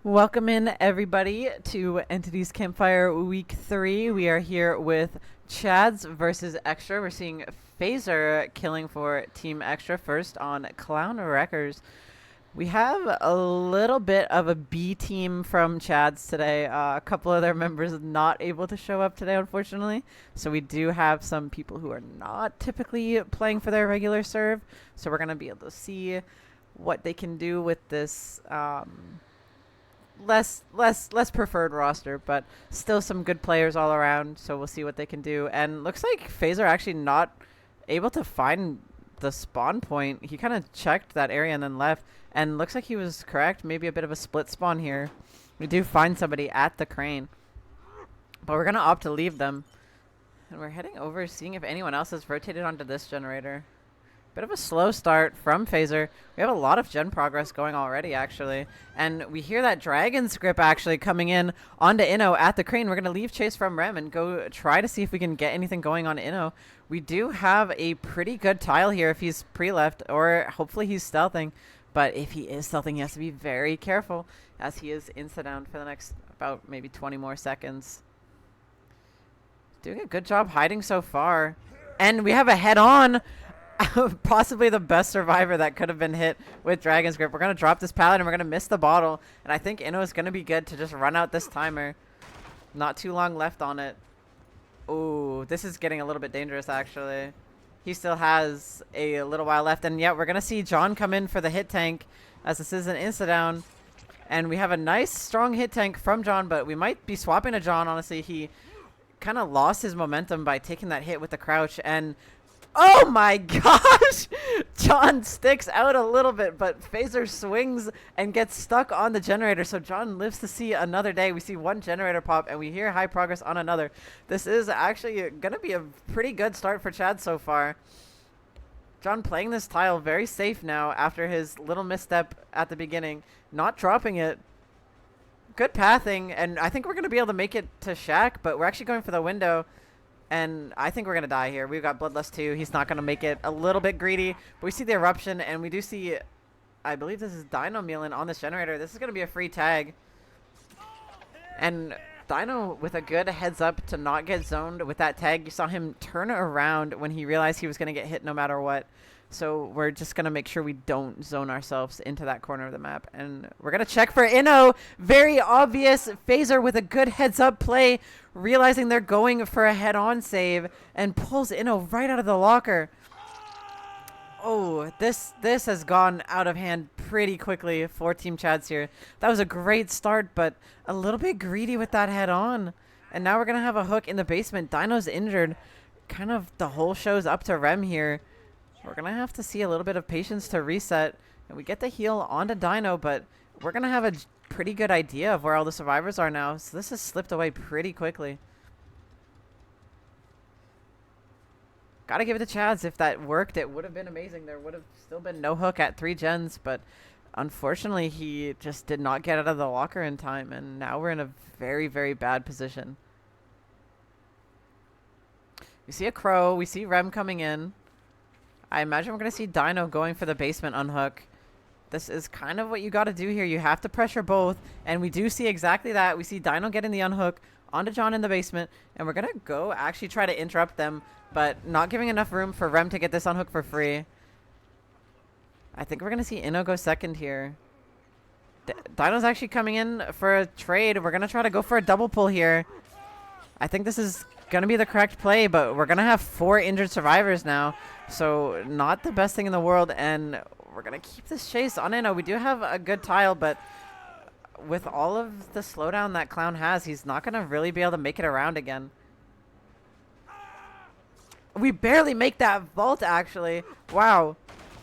Welcome in, everybody, to Entities Campfire Week 3. We are here with Chads versus Xtra. We're seeing Phaser killing for Team Xtra first on Clown Wreckers. We have a little bit of a B team from Chads today. A couple of their members not able to show up today, unfortunately. So we do have some people who are not typically playing for their regular serve. So we're going to be able to see what they can do with this less preferred roster, but still some good players all around. So we'll see what they can do. And looks like Phaser actually not able to find the spawn point. He kind of checked that area and then left. And looks like he was correct. Maybe a bit of a split spawn here. We do find somebody at the crane, but we're gonna opt to leave them. And we're heading over, seeing if anyone else has rotated onto this generator. Bit of a slow start from Phaser. We have a lot of gen progress going already, actually. And we hear that Dragon's Grip actually coming in onto Inno at the crane. We're going to leave chase from Rem and go try to see if we can get anything going on Inno. We do have a pretty good tile here if he's pre-left, or hopefully he's stealthing. But if he is stealthing, he has to be very careful, as he is insta-down for the next about maybe 20 more seconds. Doing a good job hiding so far. And we have a head-on. Possibly the best survivor that could have been hit with Dragon's Grip. We're going to drop this pallet and we're going to miss the bottle. And I think Inno is going to be good to just run out this timer. Not too long left on it. Ooh, this is getting a little bit dangerous, actually. He still has a little while left. And yeah, we're going to see John come in for the hit tank, as this is an insta-down. And we have a nice, strong hit tank from John, but we might be swapping to John, honestly. He kind of lost his momentum by taking that hit with the crouch. And oh my gosh! John sticks out a little bit, but Phaser swings and gets stuck on the generator. So John lives to see another day. We see one generator pop, and we hear high progress on another. This is actually going to be a pretty good start for Chad so far. John playing this tile very safe now after his little misstep at the beginning. Not dropping it. Good pathing, and I think we're going to be able to make it to Shack, but we're actually going for the window. And I think we're going to die here. We've got Bloodlust too. He's not going to make it. A little bit greedy. But we see the eruption, and we do see, I believe this is Dino Mealin on this generator. This is going to be a free tag. And Dino with a good heads up to not get zoned with that tag. You saw him turn around when he realized he was going to get hit no matter what. So we're just going to make sure we don't zone ourselves into that corner of the map. And we're going to check for Inno. Very obvious. Phaser with a good heads-up play, realizing they're going for a head-on save, and pulls Inno right out of the locker. Oh, this has gone out of hand pretty quickly for Team Chads here. That was a great start, but a little bit greedy with that head-on. And now we're going to have a hook in the basement. Dino's injured. Kind of the whole show's up to Rem here. We're going to have to see a little bit of patience to reset. And we get the heal onto Dino, but we're going to have a pretty good idea of where all the survivors are now. So this has slipped away pretty quickly. Gotta give it to Chads. If that worked, it would have been amazing. There would have still been no hook at 3 gens, but unfortunately, he just did not get out of the locker in time. And now we're in a very, very bad position. We see a crow. We see Rem coming in. I imagine we're going to see Dino going for the basement unhook. This is kind of what you got to do here. You have to pressure both, and we do see exactly that. We see Dino getting the unhook onto John in the basement, and we're going to go actually try to interrupt them, but not giving enough room for Rem to get this unhook for free. I think we're going to see Inno go second here. Dino's actually coming in for a trade. We're going to try to go for a double pull here. I think this is going to be the correct play, but we're going to have 4 injured survivors now. So not the best thing in the world, and we're going to keep this chase on Inno. We do have a good tile, but with all of the slowdown that Clown has, he's not going to really be able to make it around again. We barely make that vault, actually. Wow.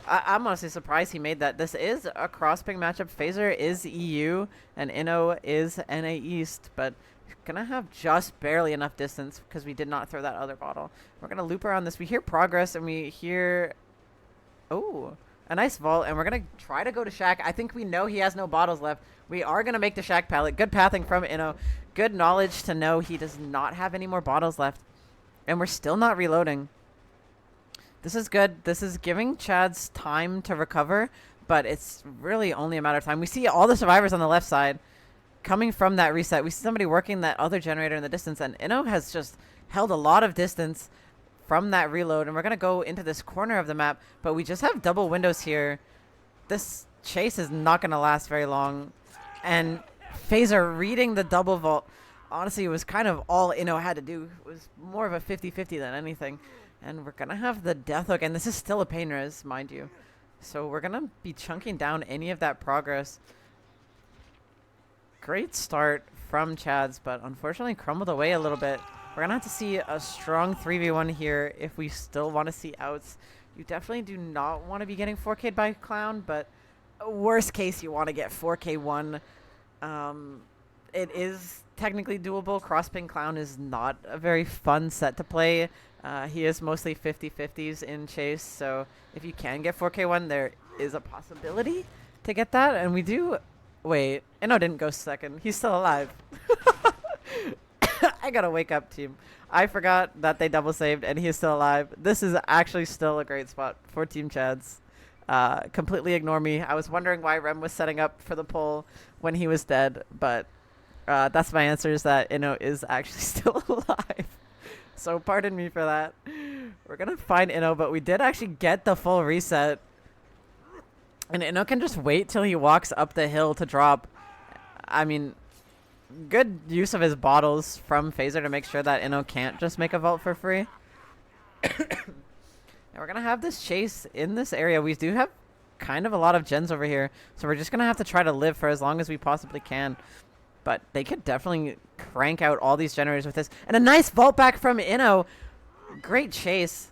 I'm honestly surprised he made that. This is a cross-ping matchup. Phaser is EU, and Inno is NA East, but gonna have just barely enough distance because we did not throw that other bottle. We're gonna loop around this. We hear progress, and we hear, oh, a nice vault, and we're gonna try to go to Shack. I think we know he has no bottles left. We are gonna make the Shack pallet. Good pathing from Inno. Good knowledge to know he does not have any more bottles left, and we're still not reloading. This is good. This is giving Chads time to recover, but it's really only a matter of time. We see all the survivors on the left side. coming from that reset, we see somebody working that other generator in the distance, and Inno has just held a lot of distance from that reload, and we're going to go into this corner of the map, but we just have double windows here. This chase is not going to last very long, and Phaser reading the double vault, honestly, it was kind of all Inno had to do. It was more of a 50-50 than anything, and we're going to have the death hook, and this is still a pain res, mind you, so we're going to be chunking down any of that progress. Great start from Chads, but unfortunately crumbled away a little bit. We're going to have to see a strong 3v1 here if we still want to see outs. You definitely do not want to be getting 4K'd by Clown, but worst case, you want to get 4K1. It is technically doable. Crossping Clown is not a very fun set to play. He is mostly 50-50s in chase, so if you can get 4K1, there is a possibility to get that, and we do... Wait, Inno didn't go second. He's still alive. I gotta wake up, team. I forgot that they double saved and he is still alive. This is actually still a great spot for Team Chads. Completely ignore me. I was wondering why Rem was setting up for the pull when he was dead, but that's my answer, is that Inno is actually still alive. So pardon me for that. We're gonna find Inno, but we did actually get the full reset. And Inno can just wait till he walks up the hill to drop. I mean, good use of his bottles from Phaser to make sure that Inno can't just make a vault for free. And we're going to have this chase in this area. We do have kind of a lot of gens over here, so we're just going to have to try to live for as long as we possibly can. But they could definitely crank out all these generators with this. And a nice vault back from Inno. Great chase.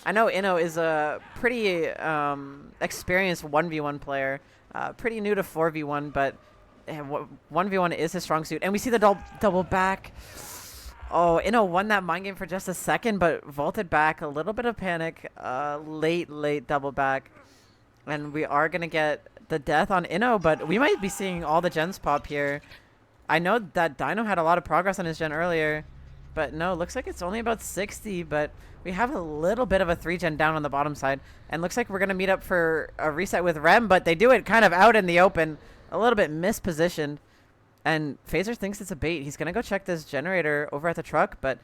I know Inno is a pretty experienced 1v1 player, pretty new to 4v1, but 1v1 is his strong suit. And we see the double back. Oh, Inno won that mind game for just a second, but vaulted back. A little bit of panic. Late double back. And we are going to get the death on Inno, but we might be seeing all the gens pop here. I know that Dino had a lot of progress on his gen earlier, but no, looks like it's only about 60, but we have a little bit of a 3-gen down on the bottom side, and looks like we're going to meet up for a reset with Rem, but they do it kind of out in the open, a little bit mispositioned, and Phaser thinks it's a bait. He's going to go check this generator over at the truck, but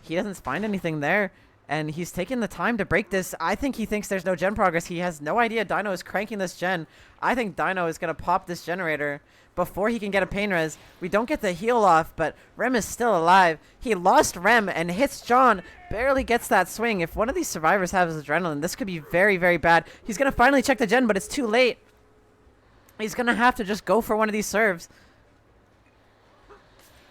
he doesn't find anything there, and he's taking the time to break this. I think he thinks there's no gen progress. He has no idea Dino is cranking this gen. I think Dino is going to pop this generator before he can get a pain res. We don't get the heal off, but Rem is still alive. He lost Rem and hits John. Barely gets that swing. If one of these survivors has adrenaline, this could be very, very bad. He's going to finally check the gen, but it's too late. He's going to have to just go for one of these serves.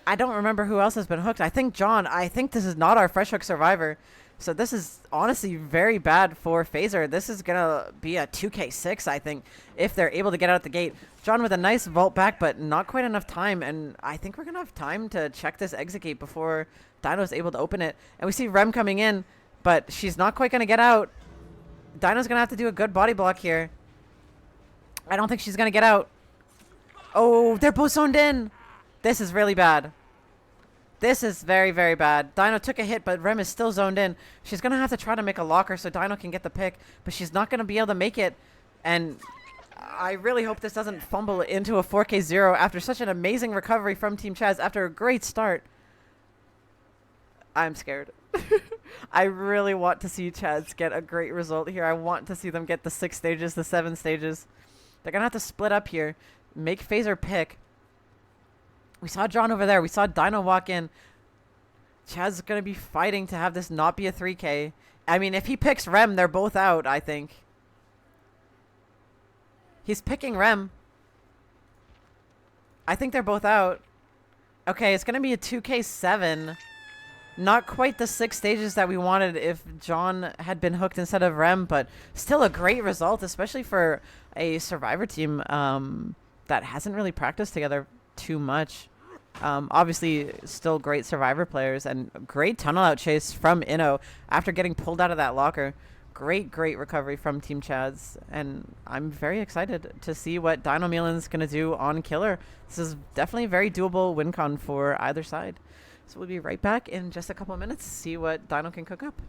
I don't remember who else has been hooked. I think John. I think this is not our fresh hook survivor. So this is honestly very bad for Phaser. This is going to be a 2K6, I think, if they're able to get out the gate. John with a nice vault back, but not quite enough time. And I think we're going to have time to check this exit gate before Dino's able to open it. And we see Rem coming in, but she's not quite going to get out. Dino's going to have to do a good body block here. I don't think she's going to get out. Oh, they're both zoned in. This is really bad. This is very, very bad. Dino took a hit, but Rem is still zoned in. She's going to have to try to make a locker so Dino can get the pick, but she's not going to be able to make it. And I really hope this doesn't fumble into a 4K0 after such an amazing recovery from Team Chaz after a great start. I'm scared. I really want to see Chaz get a great result here. I want to see them get the 6 stages, the 7 stages. They're going to have to split up here, make Phaser pick. We saw John over there. We saw Dino walk in. Chaz is going to be fighting to have this not be a 3K. I mean, if he picks Rem, they're both out, I think. He's picking Rem. I think they're both out. Okay, it's going to be a 2K7. Not quite the 6 stages that we wanted if John had been hooked instead of Rem, but still a great result, especially for a Survivor team that hasn't really practiced together too much. Obviously still great Survivor players and great tunnel out chase from Inno after getting pulled out of that locker. Great recovery from Team Chaz, and I'm very excited to see what Dino Milan's going to do on Killer. This is definitely a very doable win con for either side. So we'll be right back in just a couple of minutes to see what Dino can cook up.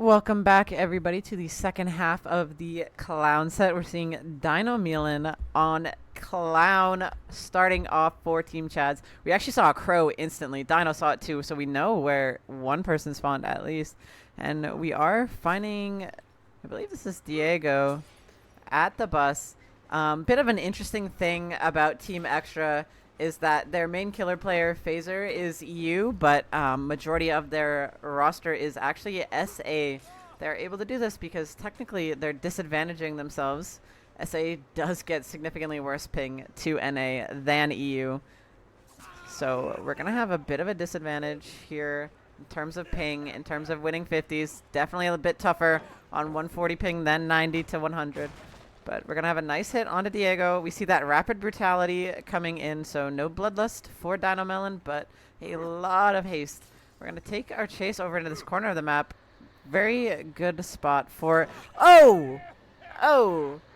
Welcome back, everybody, to the second half of the Clown set. We're seeing Dino Milan on Clown starting off for Team Chads. We actually saw a crow instantly. Dino saw it too, so we know where one person spawned at least. And we are finding, I believe this is Diego, at the bus. Bit of an interesting thing about Team Xtra is that their main killer player, Phaser, is EU, but majority of their roster is actually SA. They're able to do this because technically they're disadvantaging themselves. SA does get significantly worse ping to NA than EU. So we're going to have a bit of a disadvantage here in terms of ping, in terms of winning 50s. Definitely a bit tougher on 140 ping than 90 to 100. But we're going to have a nice hit onto Diego. We see that rapid brutality coming in, so no bloodlust for Dino Melon, but a lot of haste. We're going to take our chase over into this corner of the map. Very good spot for... Oh!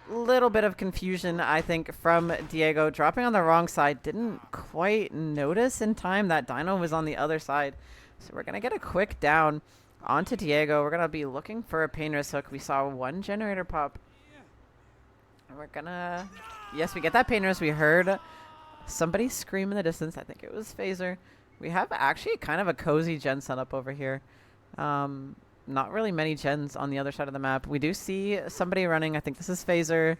Little bit of confusion, I think, from Diego. Dropping on the wrong side. Didn't quite notice in time that Dino was on the other side. So we're going to get a quick down onto Diego. We're going to be looking for a painter's hook. We saw one generator pop. We're gonna... Yes, we get that painters. We heard somebody scream in the distance. I think it was Phaser. We have actually kind of a cozy gen setup over here. Not really many gens on the other side of the map. We do see somebody running. I think this is Phaser.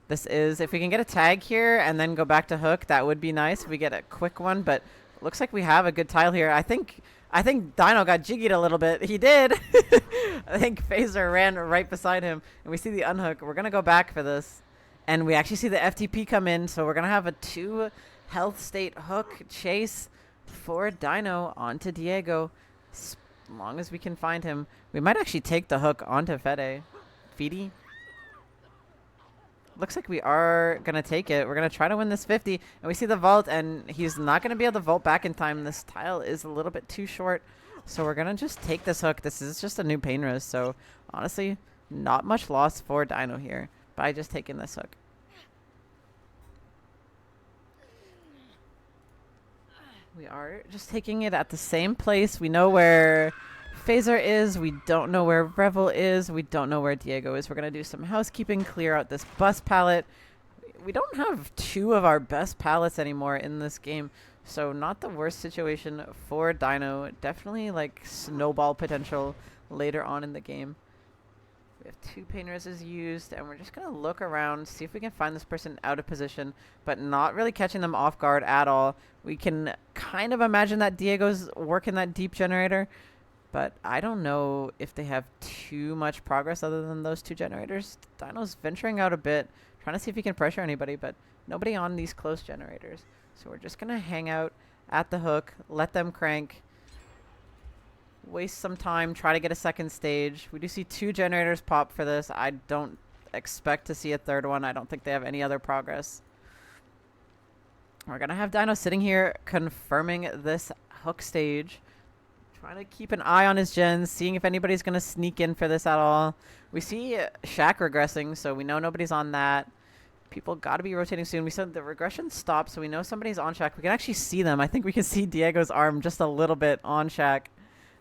This is... If we can get a tag here and then go back to hook, that would be nice if we get a quick one. But looks like we have a good tile here. I think Dino got jiggied a little bit. He did. I think Phaser ran right beside him. And we see the unhook. We're going to go back for this. And we actually see the FTP come in. So we're going to have a 2 health state hook chase for Dino onto Diego. As long as we can find him. We might actually take the hook onto Fede. Looks like we are going to take it. We're going to try to win this 50. And we see the vault, and he's not going to be able to vault back in time. This tile is a little bit too short. So we're going to just take this hook. This is just a new pain risk. So honestly, not much loss for Dino here by just taking this hook. We are just taking it at the same place. We know where Phaser is. We don't know where Revel is. We don't know where Diego is. We're going to do some housekeeping, clear out this bus pallet. We don't have 2 of our best pallets anymore in this game. So not the worst situation for Dino. Definitely like snowball potential later on in the game. We have 2 pain reses used, and we're just going to look around, see if we can find this person out of position, but not really catching them off guard at all. We can kind of imagine that Diego's working that deep generator, but I don't know if they have too much progress other than those 2 generators. Dino's venturing out a bit, trying to see if he can pressure anybody, but nobody on these close generators. So we're just going to hang out at the hook, let them crank, waste some time, try to get a second stage. We do see 2 generators pop for this. I don't expect to see a third one. I don't think they have any other progress. We're going to have Dino sitting here confirming this hook stage. Trying to keep an eye on his gens, seeing if anybody's going to sneak in for this at all. We see Shaq regressing, so we know nobody's on that. People got to be rotating soon. We said the regression stopped, so we know somebody's on Shaq. We can actually see them. I think we can see Diego's arm just a little bit on Shaq.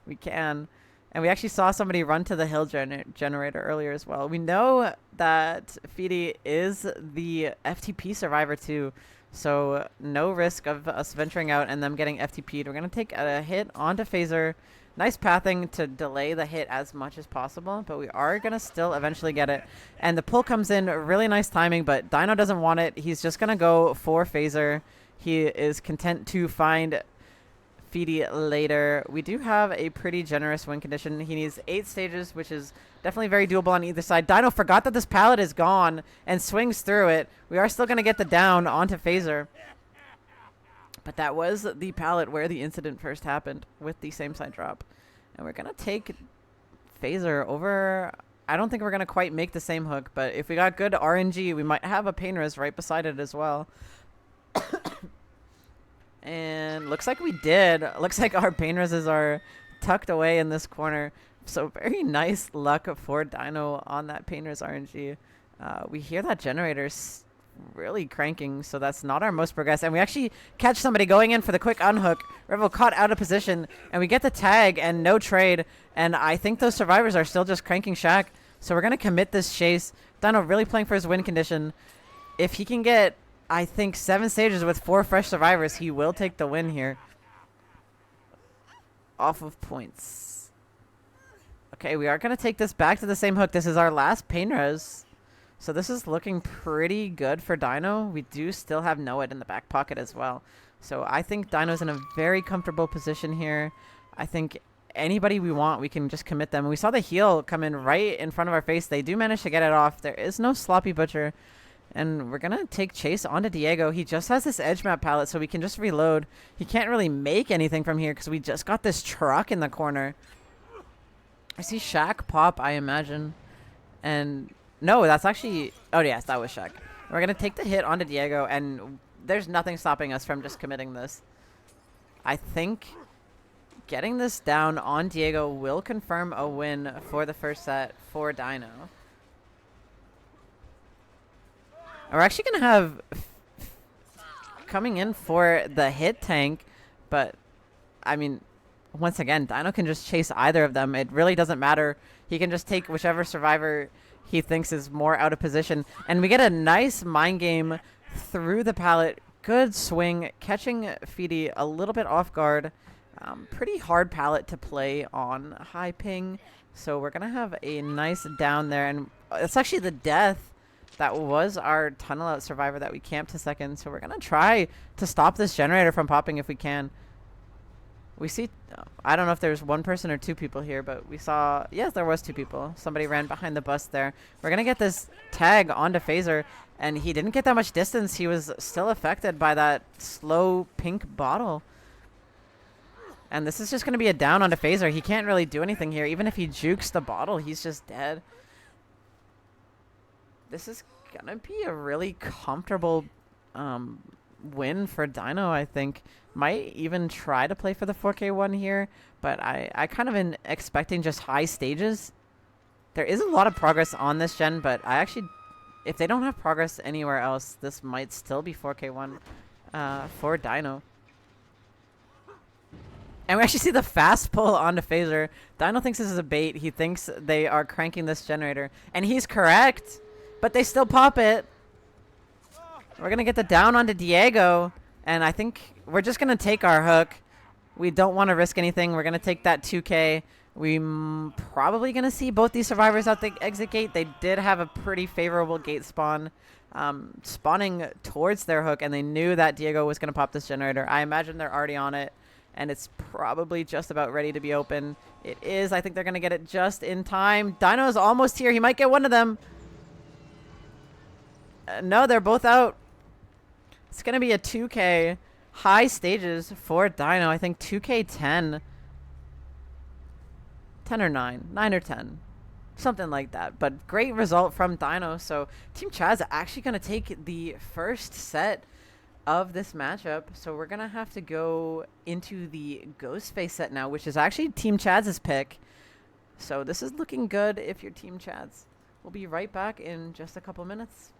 We can. And we actually saw somebody run to the hill generator earlier as well. We know that Fede is the FTP survivor too. So no risk of us venturing out and them getting FTP'd. We're going to take a hit onto Phaser. Nice pathing to delay the hit as much as possible, but we are going to still eventually get it. And the pull comes in, really nice timing, but Dino doesn't want it. He's just going to go for Phaser. He is content to find Fede later. We do have a pretty generous win condition. He needs 8 stages, which is definitely very doable on either side. Dino forgot that this pallet is gone and swings through it. We are still going to get the down onto Phaser. But that was the pallet where the incident first happened with the same side drop. And we're going to take Phaser over. I don't think we're going to quite make the same hook, but if we got good RNG, we might have a pain res right beside it as well. And looks like we did. Looks like our pain reses are tucked away in this corner. So very nice luck for Dino on that pain res RNG. We hear that generator really cranking, so that's not our most progress. And we actually catch somebody going in for the quick unhook. Revel caught out of position, and we get the tag and no trade. And I think those survivors are still just cranking Shaq. So we're going to commit this chase. Dino really playing for his win condition. If he can get, I think, 7 stages with 4 fresh survivors, he will take the win here. Off of points. Okay, we are going to take this back to the same hook. This is our last pain res. So this is looking pretty good for Dino. We do still have Noed in the back pocket as well. So I think Dino's in a very comfortable position here. I think anybody we want, we can just commit them. We saw the heal come in right in front of our face. They do manage to get it off. There is no Sloppy Butcher. And we're going to take chase onto Diego. He just has this edge map palette, so we can just reload. He can't really make anything from here because we just got this truck in the corner. I see Shaq pop, I imagine. And no, that's actually... Oh, yes, that was Shaq. We're going to take the hit onto Diego, and there's nothing stopping us from just committing this. I think getting this down on Diego will confirm a win for the first set for Dino. We're actually going to have coming in for the hit tank, but, I mean, once again, Dino can just chase either of them. It really doesn't matter. He can just take whichever survivor he thinks is more out of position. And we get a nice mind game through the pallet. Good swing, catching Feedy a little bit off guard. Pretty hard pallet to play on high ping. So we're going to have a nice down there. And it's actually the death that was our tunnel out survivor that we camped a second. So we're going to try to stop this generator from popping if we can. We see, I don't know if there's 1 person or 2 people here, but we saw, yes, there was 2 people. Somebody ran behind the bus there. We're going to get this tag onto Phaser, and he didn't get that much distance. He was still affected by that slow pink bottle. And this is just going to be a down onto Phaser. He can't really do anything here. Even if he jukes the bottle, he's just dead. This is going to be a really comfortable win for Dino, I think. Might even try to play for the 4K1 here, but I kind of am expecting just high stages. There is a lot of progress on this gen, but I actually, if they don't have progress anywhere else, this might still be 4K1 for Dino. And we actually see the fast pull onto Phaser. Dino thinks this is a bait. He thinks they are cranking this generator, and he's correct, but they still pop it. We're going to get the down onto Diego, and I think we're just going to take our hook. We don't want to risk anything. We're going to take that 2K. We probably going to see both these survivors out the exit gate. They did have a pretty favorable gate spawn, spawning towards their hook, and they knew that Diego was going to pop this generator. I imagine they're already on it, and it's probably just about ready to be open. It is. I think they're going to get it just in time. Dino is almost here. He might get one of them. No, they're both out. It's going to be a 2K. High stages for Dino. I think 2K 10. 10 or 9. 9 or 10. Something like that. But great result from Dino. So Team Chad's actually going to take the first set of this matchup. So we're going to have to go into the Ghostface set now, which is actually Team Chad's pick. So this is looking good if you're Team Chad's. We'll be right back in just a couple minutes.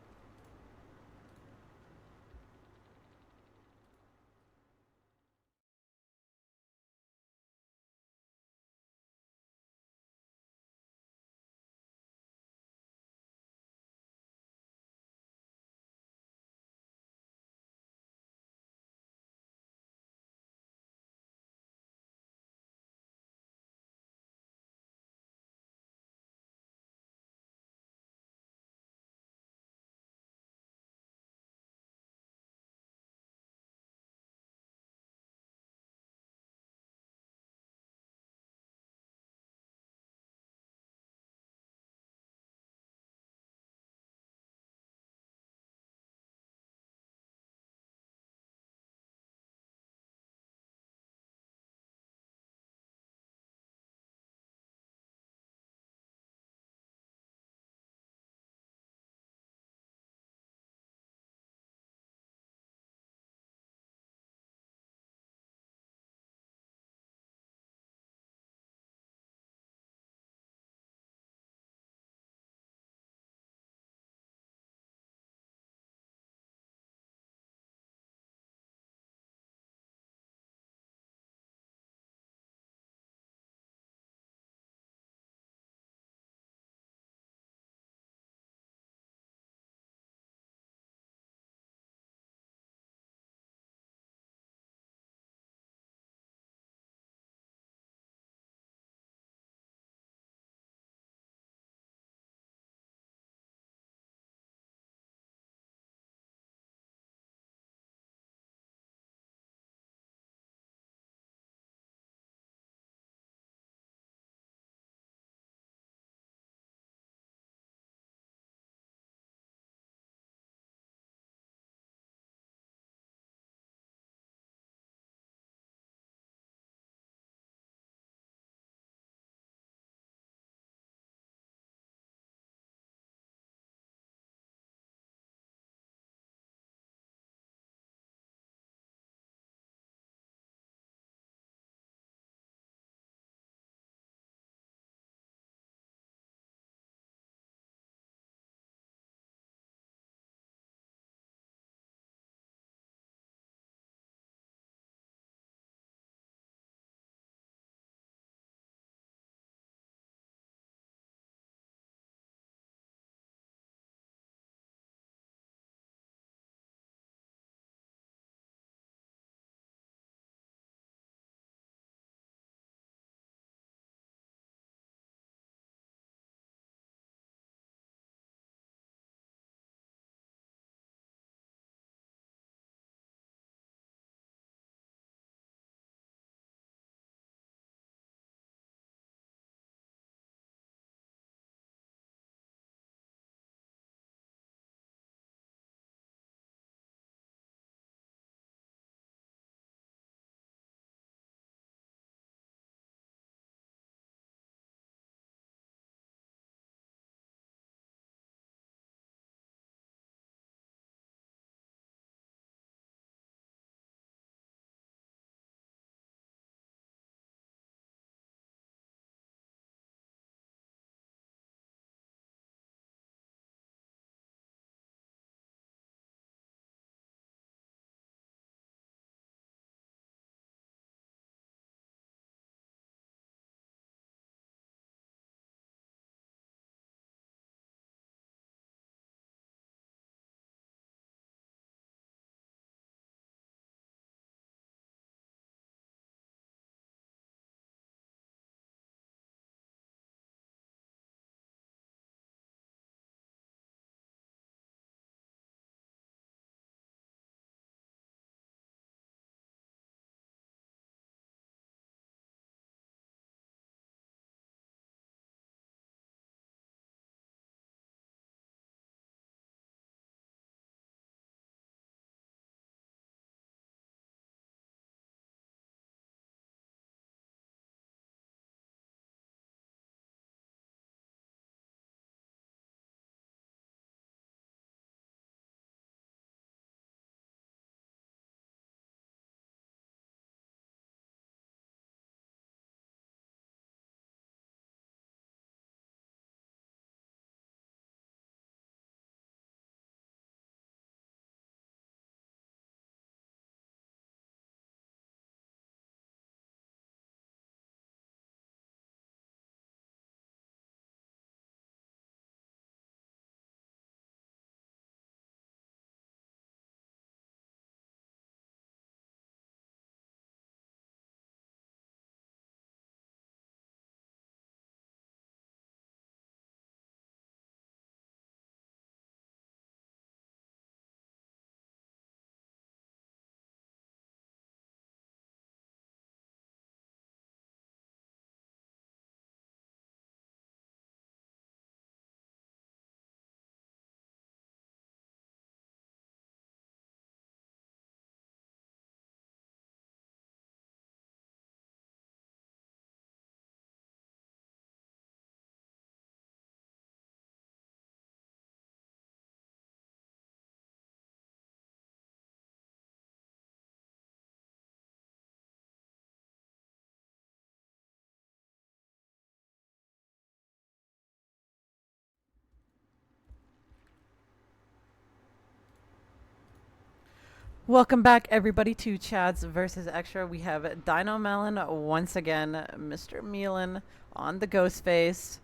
Welcome back, everybody, to Chad's versus Xtra. We have Dino Melon once again, Mr. Meelan on the Ghostface.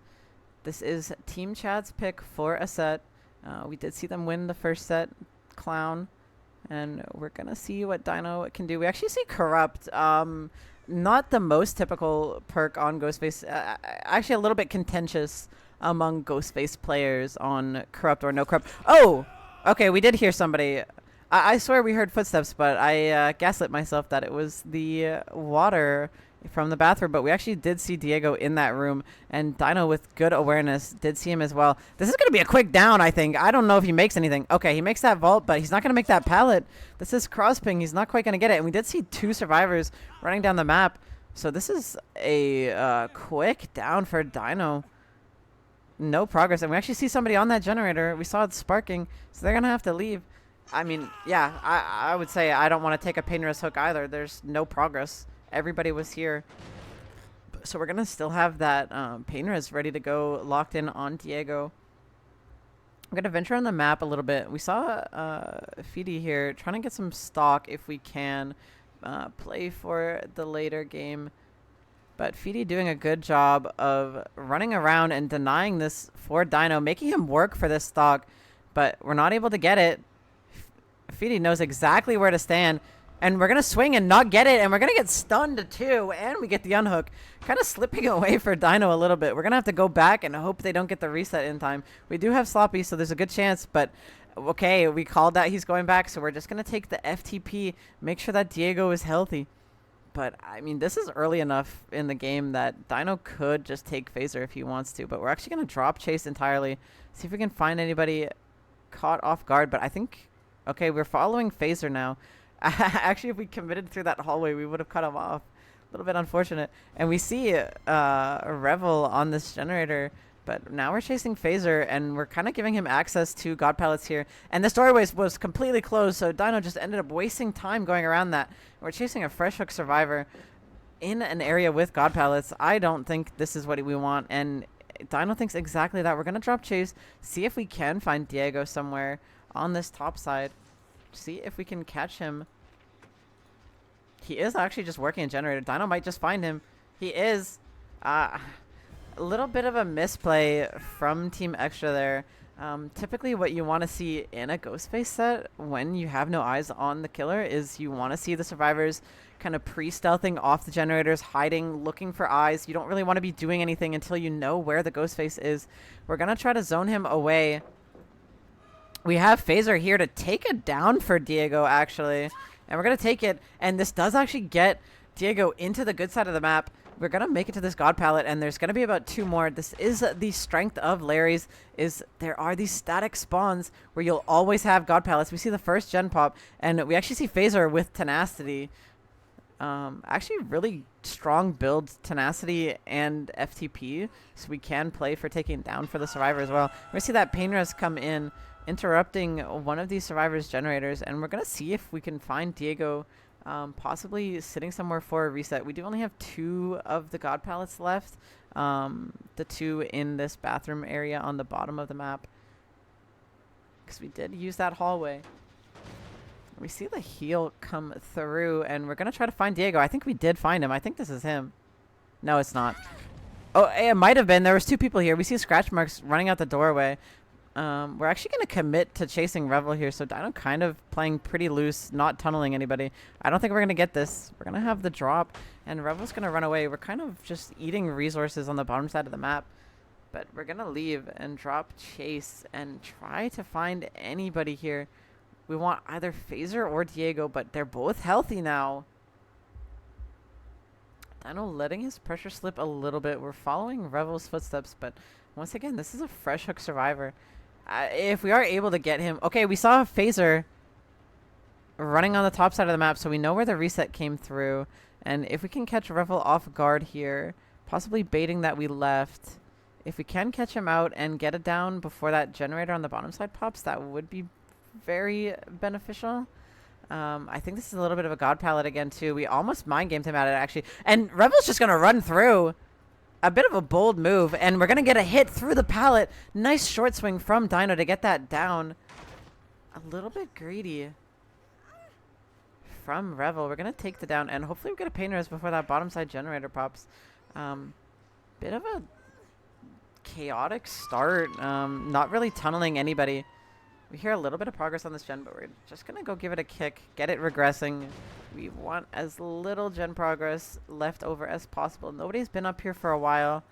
This is Team Chad's pick for a set. We did see them win the first set, Clown, and we're gonna see what Dino can do. We actually see Corrupt. Not the most typical perk on Ghostface. Actually, a little bit contentious among Ghostface players on Corrupt or no Corrupt. Oh, okay, we did hear somebody. I swear we heard footsteps, but I gaslit myself that it was the water from the bathroom. But we actually did see Diego in that room, and Dino, with good awareness, did see him as well. This is going to be a quick down, I think. I don't know if he makes anything. Okay, he makes that vault, but he's not going to make that pallet. This is cross ping. He's not quite going to get it. And we did see 2 survivors running down the map. So this is a quick down for Dino. No progress. And we actually see somebody on that generator. We saw it sparking, so they're going to have to leave. I mean, yeah, I would say I don't want to take a painter's hook either. There's no progress. Everybody was here. So we're going to still have that painter's ready to go, locked in on Diego. I'm going to venture on the map a little bit. We saw Feedy here trying to get some stock if we can play for the later game. But Feedy doing a good job of running around and denying this for Dino, making him work for this stock. But we're not able to get it. Feedy knows exactly where to stand, and we're going to swing and not get it, and we're going to get stunned too, and we get the unhook. Kind of slipping away for Dino a little bit. We're going to have to go back and hope they don't get the reset in time. We do have Sloppy, so there's a good chance, but okay, we called that he's going back, so we're just going to take the FTP, make sure that Diego is healthy. But, I mean, this is early enough in the game that Dino could just take Phaser if he wants to, but we're actually going to drop Chase entirely, see if we can find anybody caught off guard, but I think... Okay, we're following Phaser now. Actually, if we committed through that hallway, we would have cut him off. A little bit unfortunate. And we see Revel on this generator, but now we're chasing Phaser, and we're kind of giving him access to God Pallets here. And this doorway was completely closed, so Dino just ended up wasting time going around that. We're chasing a Fresh Hook Survivor in an area with God Pallets. I don't think this is what we want, and Dino thinks exactly that. We're going to drop Chase, see if we can find Diego somewhere on this top side. See if we can catch him. He is actually just working a generator. Dino might just find him. He is. A little bit of a misplay from Team Xtra there. Typically what you want to see in a Ghostface set when you have no eyes on the killer is you want to see the survivors kind of pre-stealthing off the generators, hiding, looking for eyes. You don't really want to be doing anything until you know where the Ghostface is. We're going to try to zone him away. We have Phaser here to take it down for Diego, actually. And we're going to take it. And this does actually get Diego into the good side of the map. We're going to make it to this God Pallet, and there's going to be about 2 more. This is the strength of Larry's, is there are these static spawns where you'll always have God Pallets. We see the first gen pop, and we actually see Phaser with Tenacity. Actually really strong build, Tenacity and FTP, so we can play for taking down for the Survivor as well. We see that Painrez come in, interrupting one of these Survivors' generators, and we're going to see if we can find Diego possibly sitting somewhere for a reset. We do only have 2 of the God Pallets left, the 2 in this bathroom area on the bottom of the map, because we did use that hallway. We see the heal come through, and we're going to try to find Diego. I think we did find him. I think this is him. No, it's not. Oh, it might have been. There was 2 people here. We see scratch marks running out the doorway. We're actually going to commit to chasing Revel here, so Dino kind of playing pretty loose, not tunneling anybody. I don't think we're going to get this. We're going to have the drop, and Revel's going to run away. We're kind of just eating resources on the bottom side of the map, but we're going to leave and drop Chase and try to find anybody here. We want either Phaser or Diego, but they're both healthy now. Dino letting his pressure slip a little bit. We're following Revel's footsteps, but once again, this is a Fresh Hook Survivor. If we are able to get him... Okay, we saw Phaser running on the top side of the map, so we know where the reset came through. And if we can catch Revel off guard here, possibly baiting that we left, if we can catch him out and get it down before that generator on the bottom side pops, that would be very beneficial. I think this is a little bit of a God Pallet again, too. We almost mind gamed him at it, actually. And Revel's just going to run through. A bit of a bold move, and we're going to get a hit through the pallet. Nice short swing from Dino to get that down. A little bit greedy. from Revel. We're going to take the down, and hopefully we get a pain res before that bottom side generator pops. Bit of a chaotic start. Not really tunneling anybody. We hear a little bit of progress on this gen, but we're just going to go give it a kick, get it regressing. We want as little gen progress left over as possible. Nobody's been up here for a while.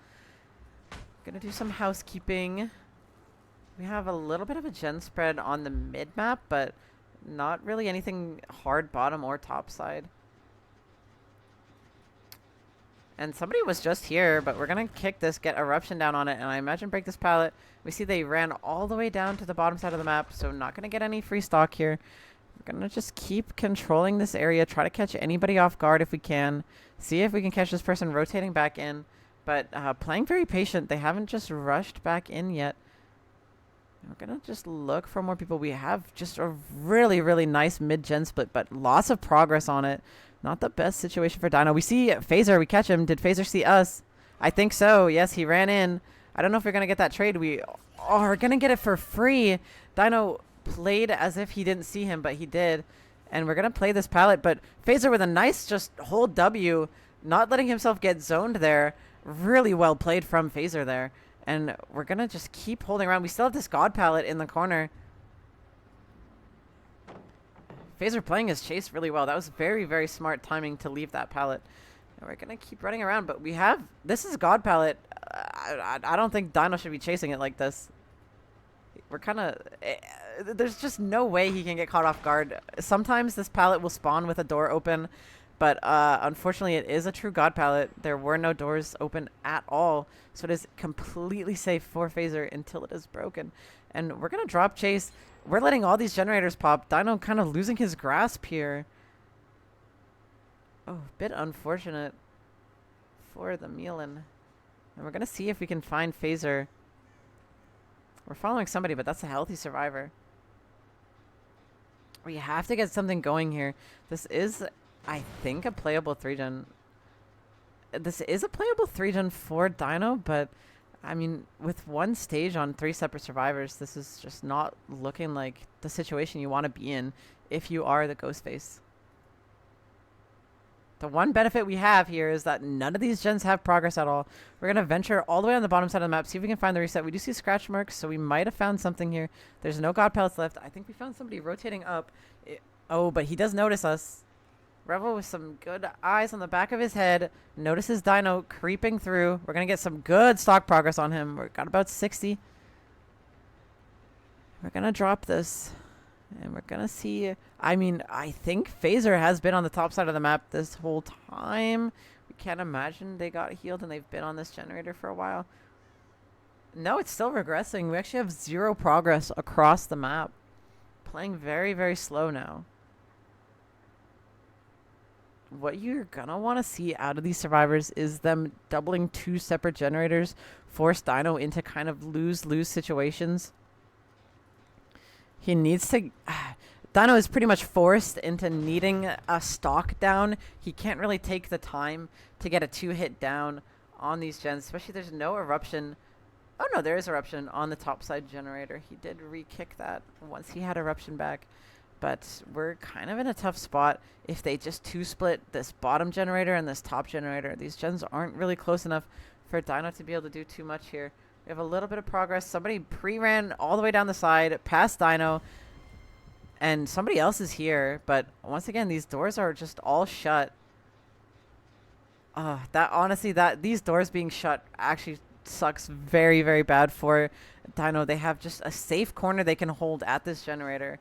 Going to do some housekeeping. We have a little bit of a gen spread on the mid map, but not really anything hard bottom or top side. And somebody was just here, but we're going to kick this, get Eruption down on it, and I imagine break this pallet. We see they ran all the way down to the bottom side of the map, so not going to get any free stock here. We're going to just keep controlling this area, try to catch anybody off guard if we can, see if we can catch this person rotating back in, but playing very patient. They haven't just rushed back in yet. We're going to just look for more people. We have just a really, really nice mid-gen split, but lots of progress on it. Not the best situation for Dino. We see Phaser. We catch him. Did Phaser see us? I think so. Yes, he ran in. I don't know if we're going to get that trade. We are going to get it for free. Dino played as if he didn't see him, but he did. And we're going to play this pallet. But Phaser with a nice just hold W, not letting himself get zoned there. Really well played from Phaser there. And we're going to just keep holding around. We still have this God pallet in the corner. Phaser playing his chase really well. That was very, very smart timing to leave that pallet. And we're going to keep running around. But we have... This is God pallet. I don't think Dino should be chasing it like this. We're kind of... There's just no way he can get caught off guard. Sometimes this pallet will spawn with a door open. But unfortunately, it is a true God pallet. There were no doors open at all. So it is completely safe for Phaser until it is broken. And we're going to drop chase. We're letting all these generators pop. Dino kind of losing his grasp here. Oh, a bit unfortunate for the Milan. And we're going to see if we can find Phaser. We're following somebody, but that's a healthy survivor. We have to get something going here. This is, I think, a playable 3-gen. This is a playable 3-gen for Dino, but... I mean, with one stage on 3 separate survivors, this is just not looking like the situation you want to be in if you are the Ghostface. The one benefit we have here is that none of these gens have progress at all. We're going to venture all the way on the bottom side of the map, see if we can find the reset. We do see scratch marks, so we might have found something here. There's no God pellets left. I think we found somebody rotating up. Oh, but he does notice us. Revel with some good eyes on the back of his head. Notices Dino creeping through. We're going to get some good stock progress on him. We've got about 60. We're going to drop this. And we're going to see. I mean, I think Phaser has been on the top side of the map this whole time. We can't imagine they got healed and they've been on this generator for a while. No, it's still regressing. We actually have 0 progress across the map. Playing very, very slow now. What you're going to want to see out of these survivors is them doubling 2 separate generators, force Dino into kind of lose-lose situations. He needs to... Dino is pretty much forced into needing a stock down. He can't really take the time to get a 2-hit down on these gens, especially there's no eruption. Oh no, there is eruption on the top side generator. He did re-kick that once he had eruption back. But we're kind of in a tough spot if they just 2-split this bottom generator and this top generator. These gens aren't really close enough for Dino to be able to do too much here. We have a little bit of progress. Somebody pre-ran all the way down the side, past Dino, and somebody else is here. But once again, these doors are just all shut. These doors being shut actually sucks very, very bad for Dino. They have just a safe corner they can hold at this generator.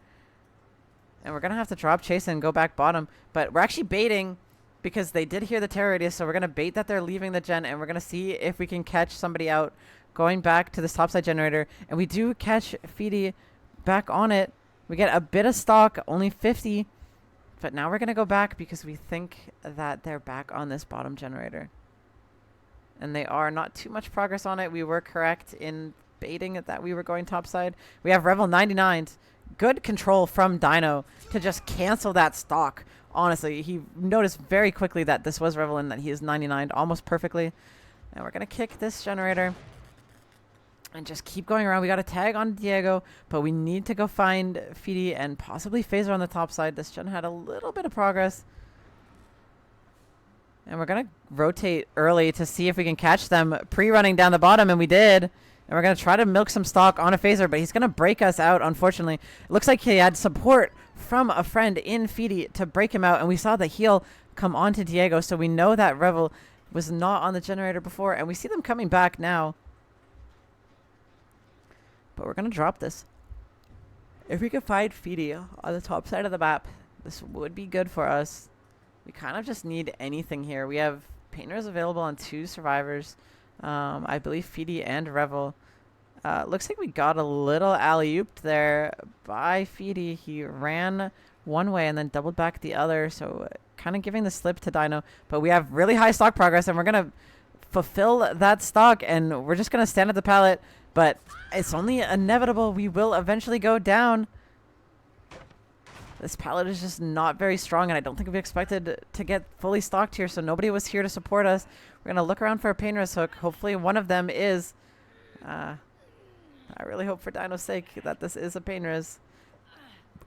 And we're going to have to drop chase and go back bottom. But we're actually baiting because they did hear the terror radius. So we're going to bait that they're leaving the gen. And we're going to see if we can catch somebody out going back to this topside generator. And we do catch Feedy back on it. We get a bit of stock, only 50. But now we're going to go back because we think that they're back on this bottom generator. And they are. Not too much progress on it. We were correct in baiting that we were going topside. We have Revel 99. Good control from Dino to just cancel that stock. Honestly, he noticed very quickly that this was Revel and that he is 99 almost perfectly. And we're going to kick this generator. And just keep going around. We got a tag on Diego, but we need to go find Fidi and possibly Phaser on the top side. This gen had a little bit of progress. And we're going to rotate early to see if we can catch them pre-running down the bottom, and we did. And we're going to try to milk some stock on a Phaser, but he's going to break us out, unfortunately. It looks like he had support from a friend in Fidi to break him out, and we saw the heal come onto Diego, so we know that Revel was not on the generator before, and we see them coming back now. But we're going to drop this. If we could find Fidi on the top side of the map, this would be good for us. We kind of just need anything here. We have painters available on 2 survivors. I believe Fidi and Revel. Looks like we got a little alley-ooped there by Fidi. He ran one way and then doubled back the other. So kind of giving the slip to Dino. But we have really high stock progress, and we're going to fulfill that stock. And we're just going to stand at the pallet. But it's only inevitable. We will eventually go down. This pallet is just not very strong, and I don't think we expected to get fully stocked here, so nobody was here to support us. We're going to look around for a painter's hook. Hopefully one of them is. I really hope for Dino's sake that this is a painter's.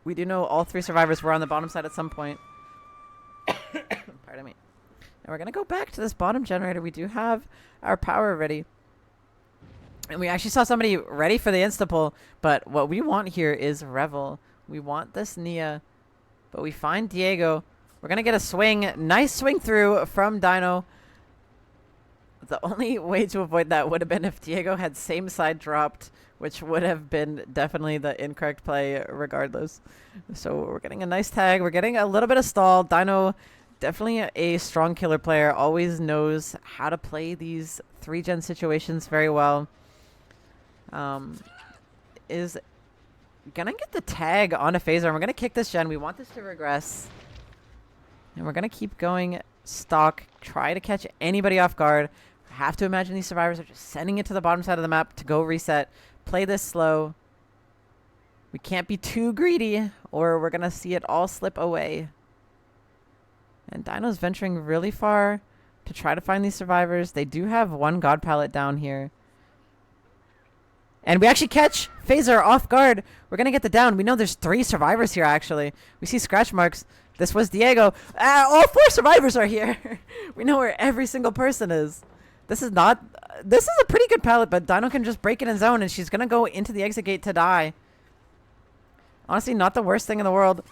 We do know all 3 survivors were on the bottom side at some point. Pardon me. And we're going to go back to this bottom generator. We do have our power ready. And we actually saw somebody ready for the insta-pull, but what we want here is Revel. We want this Nia, but we find Diego. We're going to get a swing. Nice swing through from Dino. The only way to avoid that would have been if Diego had same side dropped, which would have been definitely the incorrect play regardless. So we're getting a nice tag. We're getting a little bit of stall. Dino, definitely a strong killer player, always knows how to play these 3-gen situations very well. Is gonna get the tag on a Phaser, and we're gonna kick this gen. We want this to regress, and we're gonna keep going stock, try to catch anybody off guard. I have to imagine these survivors are just sending it to the bottom side of the map to go reset. Play this slow. We can't be too greedy, or we're gonna see it all slip away. And Dino's venturing really far to try to find these survivors. They do have one god pallet down here. And we actually catch Phaser off guard. We're going to get the down. We know there's 3 survivors here, actually. We see scratch marks. This was Diego. All 4 survivors are here. We know where every single person is. This is not... this is a pretty good pallet, but Dino can just break it in zone, and she's going to go into the exit gate to die. Honestly, not the worst thing in the world.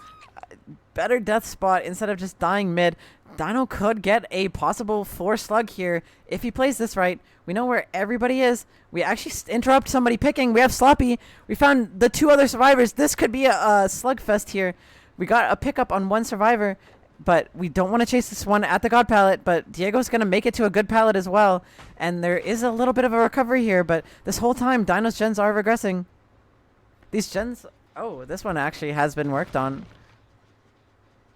Better death spot instead of just dying mid. Dino could get a possible 4 slug here if he plays this right. We know where everybody is. We actually interrupt somebody picking. We have Sloppy. We found the 2 other survivors. This could be a slugfest here. We got a pickup on 1 survivor, but we don't want to chase this one at the god pallet, but Diego's going to make it to a good pallet as well. And there is a little bit of a recovery here, but this whole time, Dino's gens are regressing. These gens... oh, this one actually has been worked on.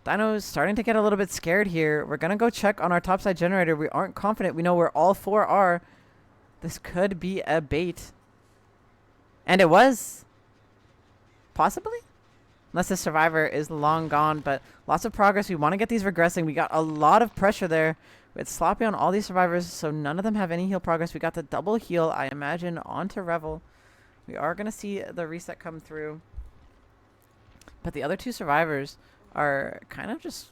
Dino's starting to get a little bit scared here. We're going to go check on our topside generator. We aren't confident. We know where all 4 are. This could be a bait. And it was. Possibly? Unless the survivor is long gone. But lots of progress. We want to get these regressing. We got a lot of pressure there. It's sloppy on all these survivors, so none of them have any heal progress. We got the double heal, I imagine, onto Revel. We are going to see the reset come through. But the other 2 survivors are kind of just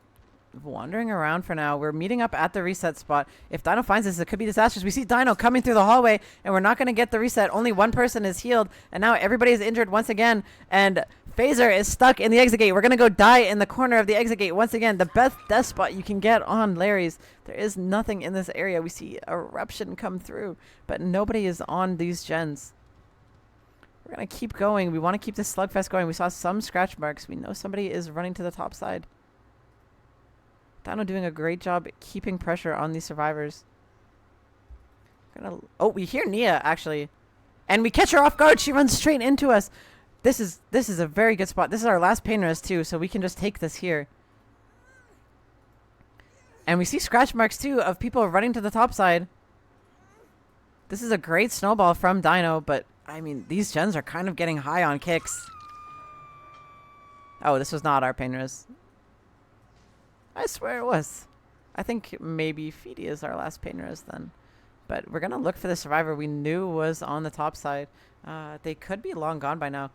wandering around for now. We're meeting up at the reset spot. If Dino finds us, it could be disastrous. We see Dino coming through the hallway, and we're not going to get the reset. Only 1 person is healed, and now everybody is injured once again, and Phaser is stuck in the exit gate. We're going to go die in the corner of the exit gate once again. The best death spot you can get on Larry's. There is nothing in this area. We see Eruption come through, but nobody is on these gens. We're going to keep going. We want to keep this slugfest going. We saw some scratch marks. We know somebody is running to the top side. Dino doing a great job keeping pressure on these survivors. Oh, we hear Nia, actually. And we catch her off guard. She runs straight into us. This is a very good spot. This is our last painteress, too, so we can just take this here. And we see scratch marks, too, of people running to the top side. This is a great snowball from Dino, but... I mean, these gens are kind of getting high on kicks. Oh, this was not our painteress. I swear it was. I think maybe Fidi is our last painteress then. But we're going to look for the survivor we knew was on the top side. They could be long gone by now.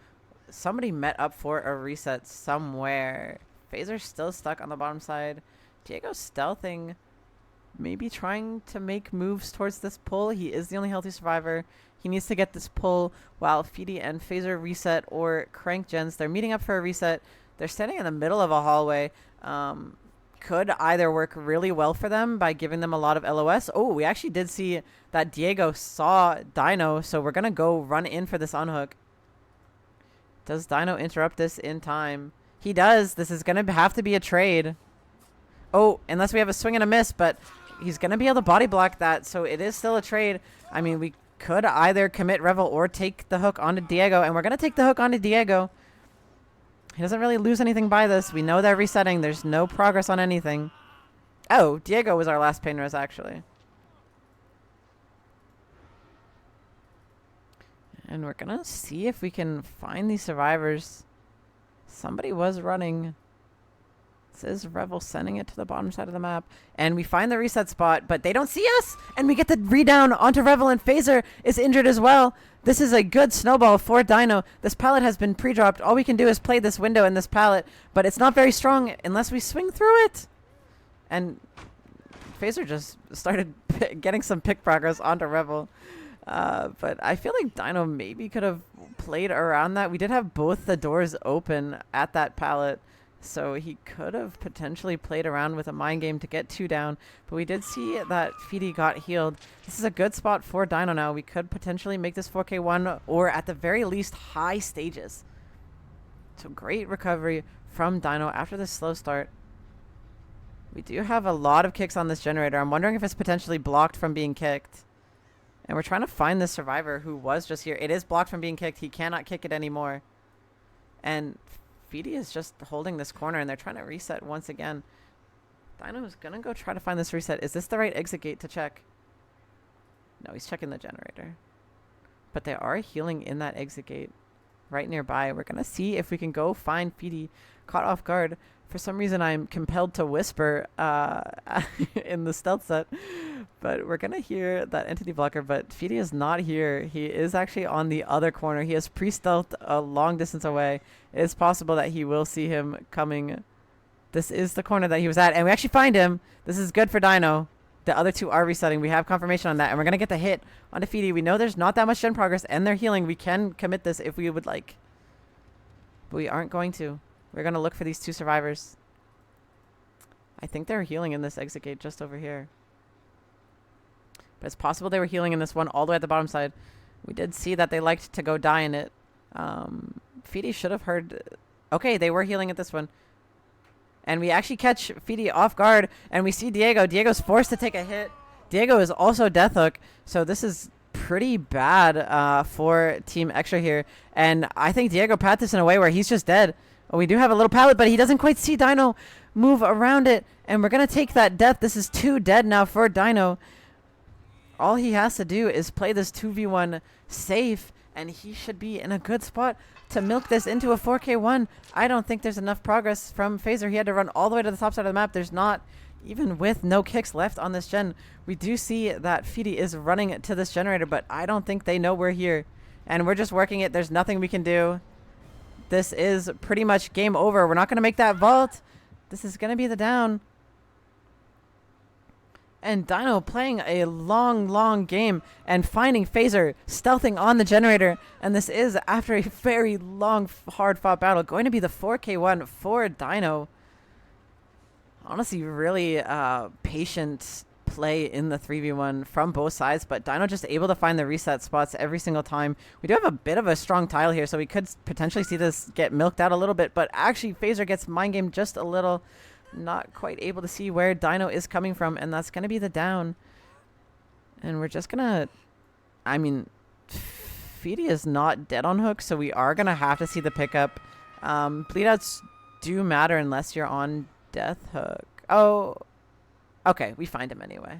Somebody met up for a reset somewhere. Phaser's still stuck on the bottom side. Diego's stealthing. Maybe trying to make moves towards this pull. He is the only healthy survivor. He needs to get this pull while Feedy and Phaser reset or crank gens. They're meeting up for a reset. They're standing in the middle of a hallway. Could either work really well for them by giving them a lot of LOS. Oh, we actually did see that Diego saw Dino, so we're going to go run in for this unhook. Does Dino interrupt this in time? He does. This is going to have to be a trade. Oh, unless we have a swing and a miss, but he's going to be able to body block that, so it is still a trade. I mean, we could either commit Revel or take the hook onto Diego, and we're going to take the hook onto Diego. He doesn't really lose anything by this. We know they're resetting. There's no progress on anything. Oh, Diego was our last pain res, actually. And we're going to see if we can find these survivors. Somebody was running. This is Revel sending it to the bottom side of the map. And we find the reset spot, but they don't see us. And we get the redown onto Revel, and Phaser is injured as well. This is a good snowball for Dino. This pallet has been pre-dropped. All we can do is play this window in this pallet, but it's not very strong unless we swing through it. And Phaser just started getting some pick progress onto Revel. But I feel like Dino maybe could have played around that. We did have both the doors open at that pallet, so he could have potentially played around with a mind game to get 2 down. But we did see that Feedy got healed. This is a good spot for Dino now. We could potentially make this 4K1 or at the very least high stages. So great recovery from Dino after this slow start. We do have a lot of kicks on this generator. I'm wondering if it's potentially blocked from being kicked. And we're trying to find this survivor who was just here. It is blocked from being kicked. He cannot kick it anymore. And Feedy is just holding this corner, and they're trying to reset once again. Dino's going to go try to find this reset. Is this the right exit gate to check? No, he's checking the generator. But they are healing in that exit gate right nearby. We're going to see if we can go find Feedy caught off guard. For some reason, I'm compelled to whisper in the stealth set. But we're going to hear that entity blocker. But Feedy is not here. He is actually on the other corner. He has pre-stealthed a long distance away. It is possible that he will see him coming. This is the corner that he was at. And we actually find him. This is good for Dino. The other two are resetting. We have confirmation on that. And we're going to get the hit onto Feedy. We know there's not that much gen progress. And they're healing. We can commit this if we would like. But we aren't going to. We're going to look for these 2 survivors. I think they're healing in this exit gate just over here. But it's possible they were healing in this one all the way at the bottom side. We did see that they liked to go die in it. Feedy should have heard. Okay, they were healing at this one. And we actually catch Feedy off guard. And we see Diego. Diego's forced to take a hit. Diego is also death hook. So this is pretty bad for Team Xtra here. And I think Diego pat this in a way where he's just dead. Oh, we do have a little pallet, but he doesn't quite see Dino move around it. And we're going to take that death. This is 2 dead now for Dino. All he has to do is play this 2v1 safe, and he should be in a good spot to milk this into a 4K1. I don't think there's enough progress from Phaser. He had to run all the way to the top side of the map. There's not, even with no kicks left on this gen. We do see that Feedy is running to this generator, but I don't think they know we're here. And we're just working it. There's nothing we can do. This is pretty much game over. We're not going to make that vault. This is going to be the down. And Dino playing a long, long game and finding Phaser stealthing on the generator. And this is, after a very long, hard-fought battle, going to be the 4K1 for Dino. Honestly, really patient play in the 3v1 from both sides, but Dino just able to find the reset spots every single time. We do have a bit of a strong tile here, so we could potentially see this get milked out a little bit, but actually Phaser gets mind gamed just a little. Not quite able to see where Dino is coming from, and that's going to be the down. And we're just going to, I mean, Feedy is not dead on hook, so we are going to have to see the pickup. Bleed outs do matter unless you're on death hook. Oh, okay, we find him anyway.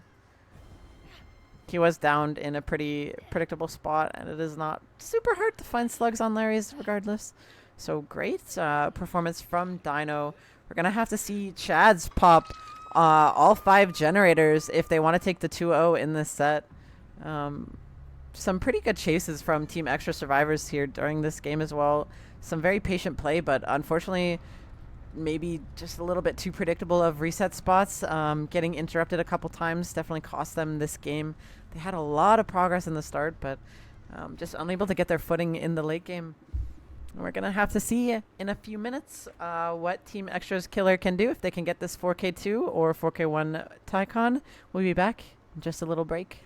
He was downed in a pretty predictable spot, and it is not super hard to find slugs on Larry's regardless. So great performance from Dino. We're going to have to see Chads pop all 5 generators if they want to take the 2-0 in this set. Um, some pretty good chases from Team Extra Survivors here during this game as well. Some very patient play, but unfortunately, maybe just a little bit too predictable of reset spots. Getting interrupted a couple times definitely cost them this game. They had a lot of progress in the start, but just unable to get their footing in the late game. We're going to have to see in a few minutes what Team Extra's Killer can do if they can get this 4K2 or 4K1 Tycon. We'll be back in just a little break.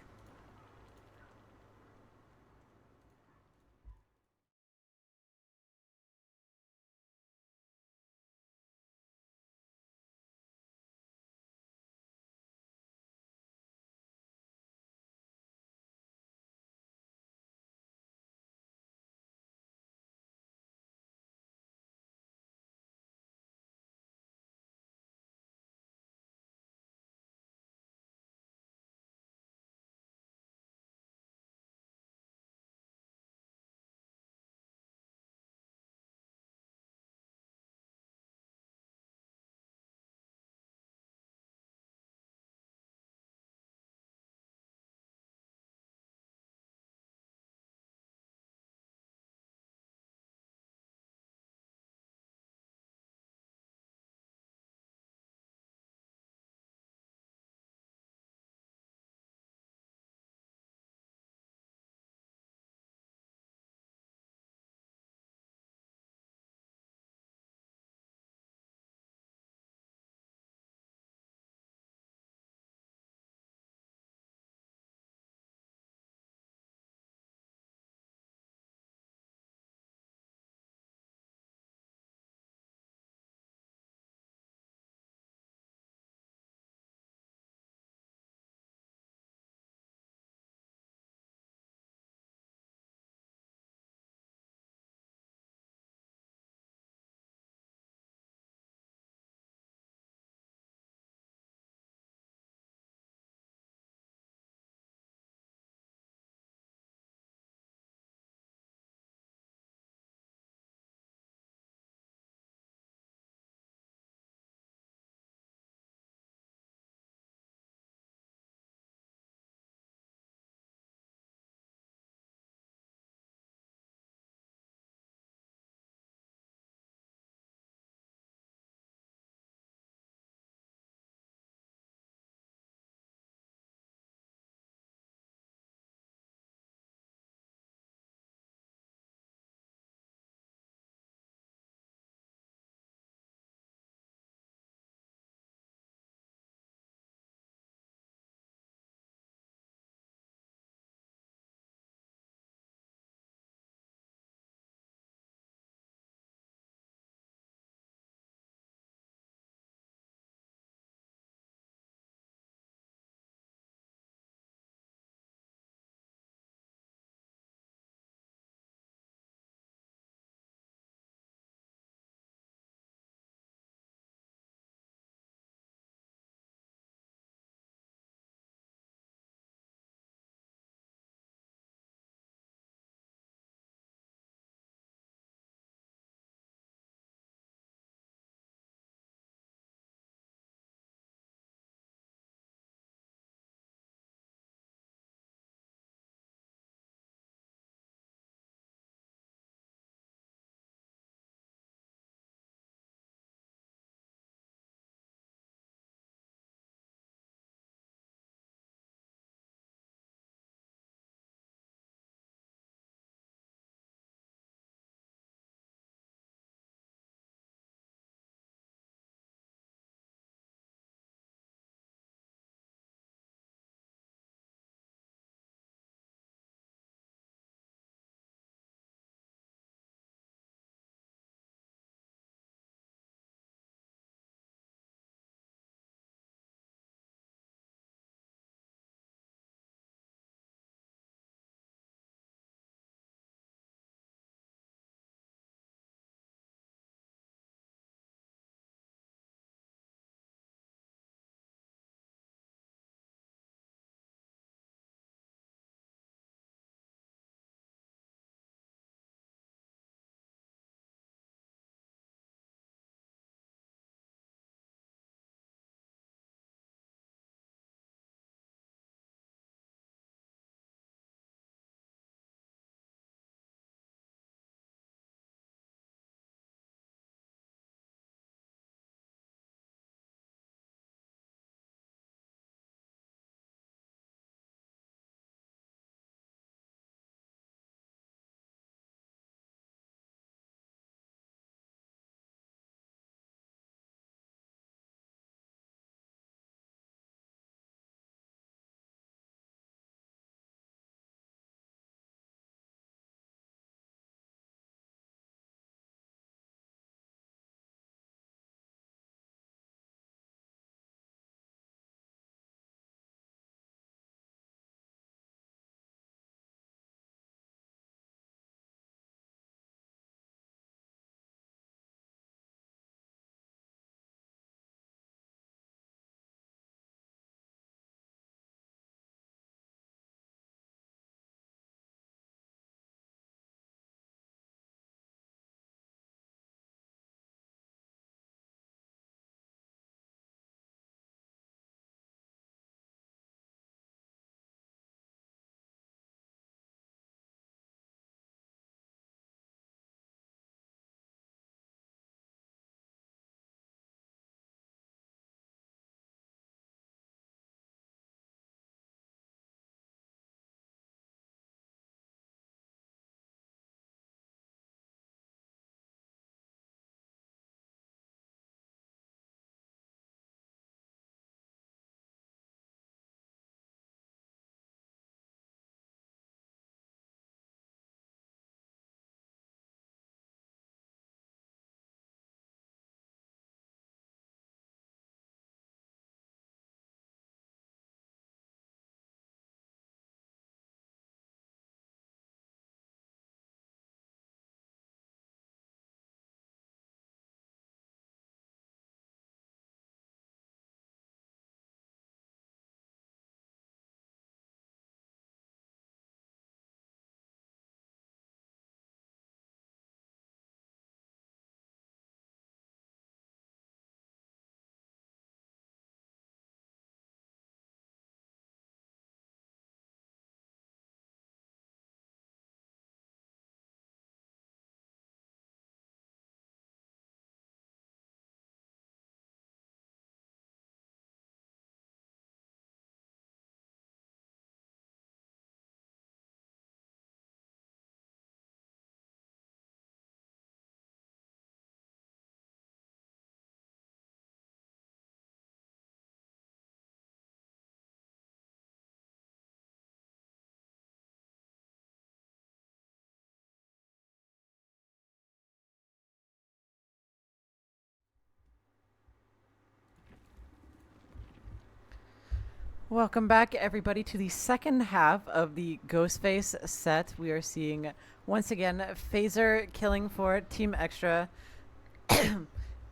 Welcome back, everybody, to the second half of the Ghostface set. We are seeing, once again, Phaser killing for Team Xtra.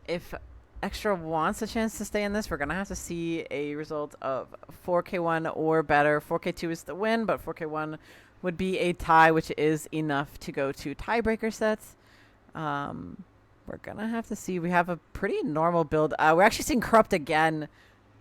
If Xtra wants a chance to stay in this, we're going to have to see a result of 4K1 or better. 4K2 is the win, but 4K1 would be a tie, which is enough to go to tiebreaker sets. We're going to have to see. We have a pretty normal build. We're actually seeing Corrupt again.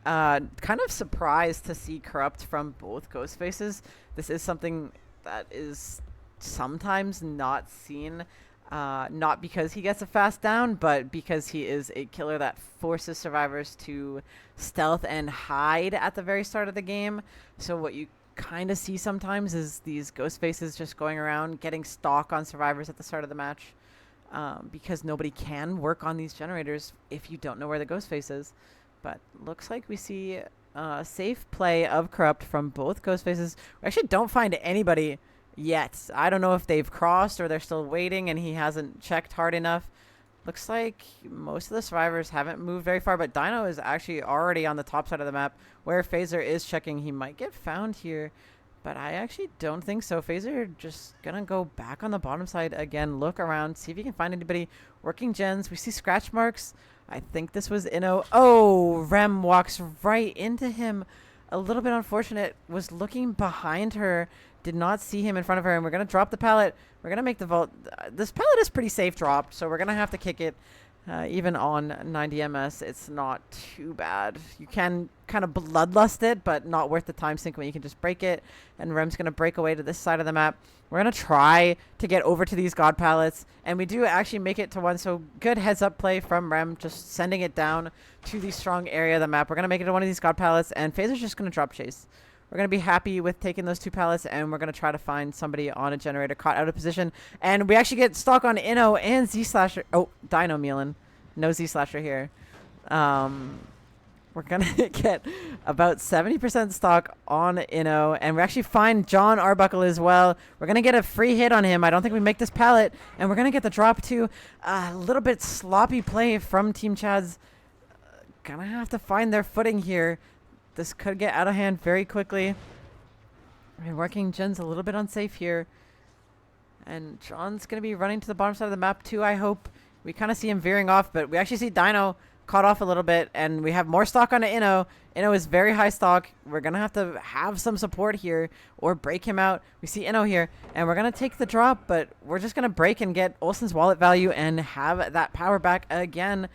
Kind of surprised to see Corrupt from both Ghostfaces. This is something that is sometimes not seen, not because he gets a fast down, but because he is a killer that forces survivors to stealth and hide at the very start of the game. So what you kind of see sometimes is these Ghostfaces just going around getting stock on survivors at the start of the match, because nobody can work on these generators if you don't know where the Ghostface is. But looks like we see safe play of Corrupt from both Ghostfaces. We actually don't find anybody yet. I don't know if they've crossed or they're still waiting and he hasn't checked hard enough. Looks like most of the survivors haven't moved very far, but Dino is actually already on the top side of the map where Phaser is checking. He might get found here, but I actually don't think so. Phaser just gonna go back on the bottom side again, look around, see if he can find anybody working gens. We see scratch marks. I think this was Inno. Oh, Rem walks right into him. A little bit unfortunate. Was looking behind her. Did not see him in front of her. And we're going to drop the pallet. We're going to make the vault. This pallet is pretty safe dropped, so we're going to have to kick it. Even on 90 MS, it's not too bad. You can kind of bloodlust it, but not worth the time sink when you can just break it. And Rem's going to break away to this side of the map. We're going to try to get over to these god pallets, and we do actually make it to one. So good heads up play from Rem, just sending it down to the strong area of the map. We're going to make it to one of these god pallets, and Phaser's just going to drop chase. We're going to be happy with taking those two pallets, and we're going to try to find somebody on a generator caught out of position. And we actually get stock on Inno and Z-Slasher. Oh, Dino Mealin. No Z-Slasher here. We're going to get about 70% stock on Inno, and we actually find John Arbuckle as well. We're going to get a free hit on him. I don't think we make this pallet, and we're going to get the drop too. A little bit sloppy play from Team Chad's. Going to have to find their footing here. This could get out of hand very quickly. We're working gens a little bit unsafe here. And John's going to be running to the bottom side of the map too, I hope. We kind of see him veering off, but we actually see Dino caught off a little bit, and we have more stock on Inno. Inno is very high stock. We're going to have some support here or break him out. We see Inno here, and we're going to take the drop, but we're just going to break and get Olsen's wallet value and have that power back again.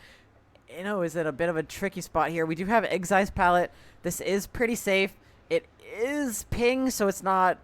Inno is in a bit of a tricky spot here. We do have Exai's pallet. This is pretty safe. It is ping, so it's not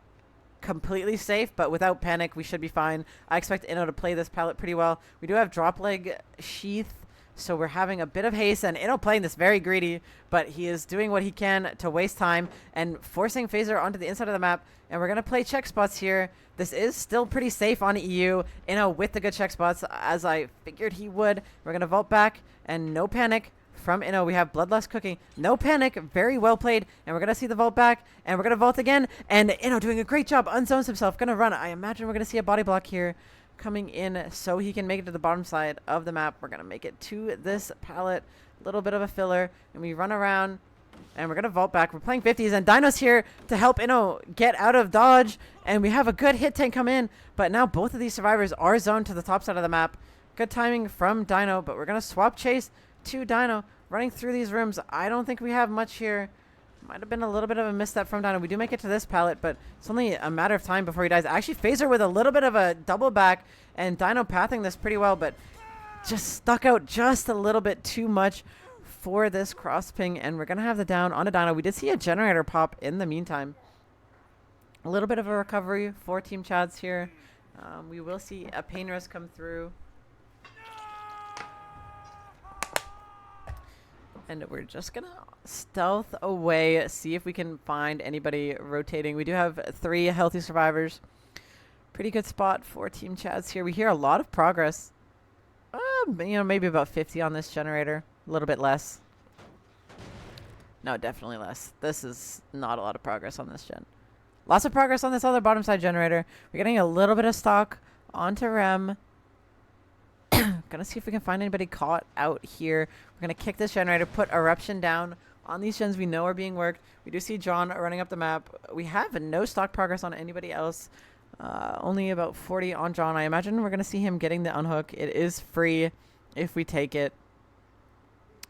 completely safe, but without panic, we should be fine. I expect Inno to play this pallet pretty well. We do have drop leg sheath, so we're having a bit of haste, and Inno playing this very greedy, but he is doing what he can to waste time and forcing Phaser onto the inside of the map, and we're going to play check spots here. This is still pretty safe on EU. Inno with the good check spots, as I figured he would. We're going to vault back, and no panic from Inno. We have Bloodlust cooking. No panic. Very well played. And we're going to see the vault back. And we're going to vault again. And Inno doing a great job. Unzones himself. Going to run. I imagine we're going to see a body block here coming in so he can make it to the bottom side of the map. We're going to make it to this pallet. A little bit of a filler. And we run around. And we're going to vault back. We're playing 50s. And Dino's here to help Inno get out of dodge. And we have a good hit tank come in. But now both of these survivors are zoned to the top side of the map. Good timing from Dino. But we're going to swap chase to Dino. Running through these rooms, I don't think we have much here. Might have been a little bit of a misstep from Dino. We do make it to this pallet, but it's only a matter of time before he dies. Actually, Phaser with a little bit of a double back, and Dino pathing this pretty well, but just stuck out just a little bit too much for this cross ping, and we're going to have the down on a Dino. We did see a generator pop in the meantime. A little bit of a recovery for Team Chads here. We will see a pain risk come through. And we're just going to stealth away, see if we can find anybody rotating. We do have 3 healthy survivors. Pretty good spot for Team Chads here. We hear a lot of progress. Maybe about 50 on this generator. A little bit less. No, definitely less. This is not a lot of progress on this gen. Lots of progress on this other bottom side generator. We're getting a little bit of stock onto Rem. Gonna see if we can find anybody caught out here. We're gonna kick this generator, put Eruption down on these gens we know are being worked. We do see John running up the map. We have no stock progress on anybody else. Only about 40 on John. I imagine we're going to see him getting the unhook. It is free if we take it.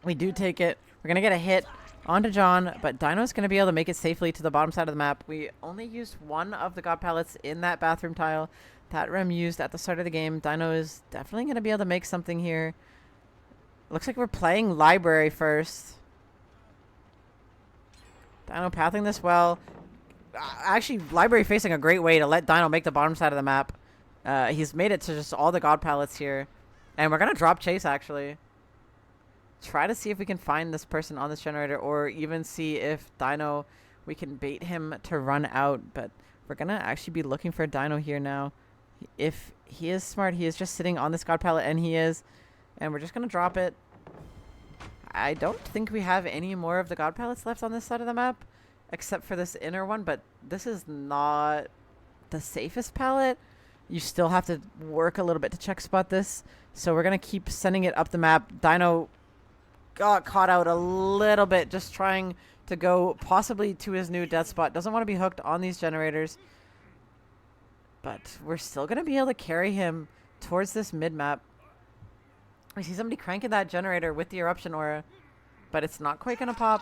We do take it. We're going to get a hit onto John, but Dino's going to be able to make it safely to the bottom side of the map. We only used one of the god pallets in that bathroom tile that Rem used at the start of the game. Dino is definitely going to be able to make something here. Looks like we're playing library first. Dino pathing this well. Actually, library facing a great way to let Dino make the bottom side of the map. He's made it to just all the god pallets here. And we're going to drop chase, actually. Try to see if we can find this person on this generator, or even see if Dino, we can bait him to run out. But we're going to actually be looking for Dino here now. If he is smart, he is just sitting on this god pallet, and he is. And we're just going to drop it. I don't think we have any more of the god pallets left on this side of the map, except for this inner one, but this is not the safest pallet. You still have to work a little bit to check spot this. So we're going to keep sending it up the map. Dino got caught out a little bit just trying to go possibly to his new death spot. Doesn't want to be hooked on these generators. But we're still going to be able to carry him towards this mid-map. We see somebody cranking that generator with the eruption aura, but it's not quite going to pop.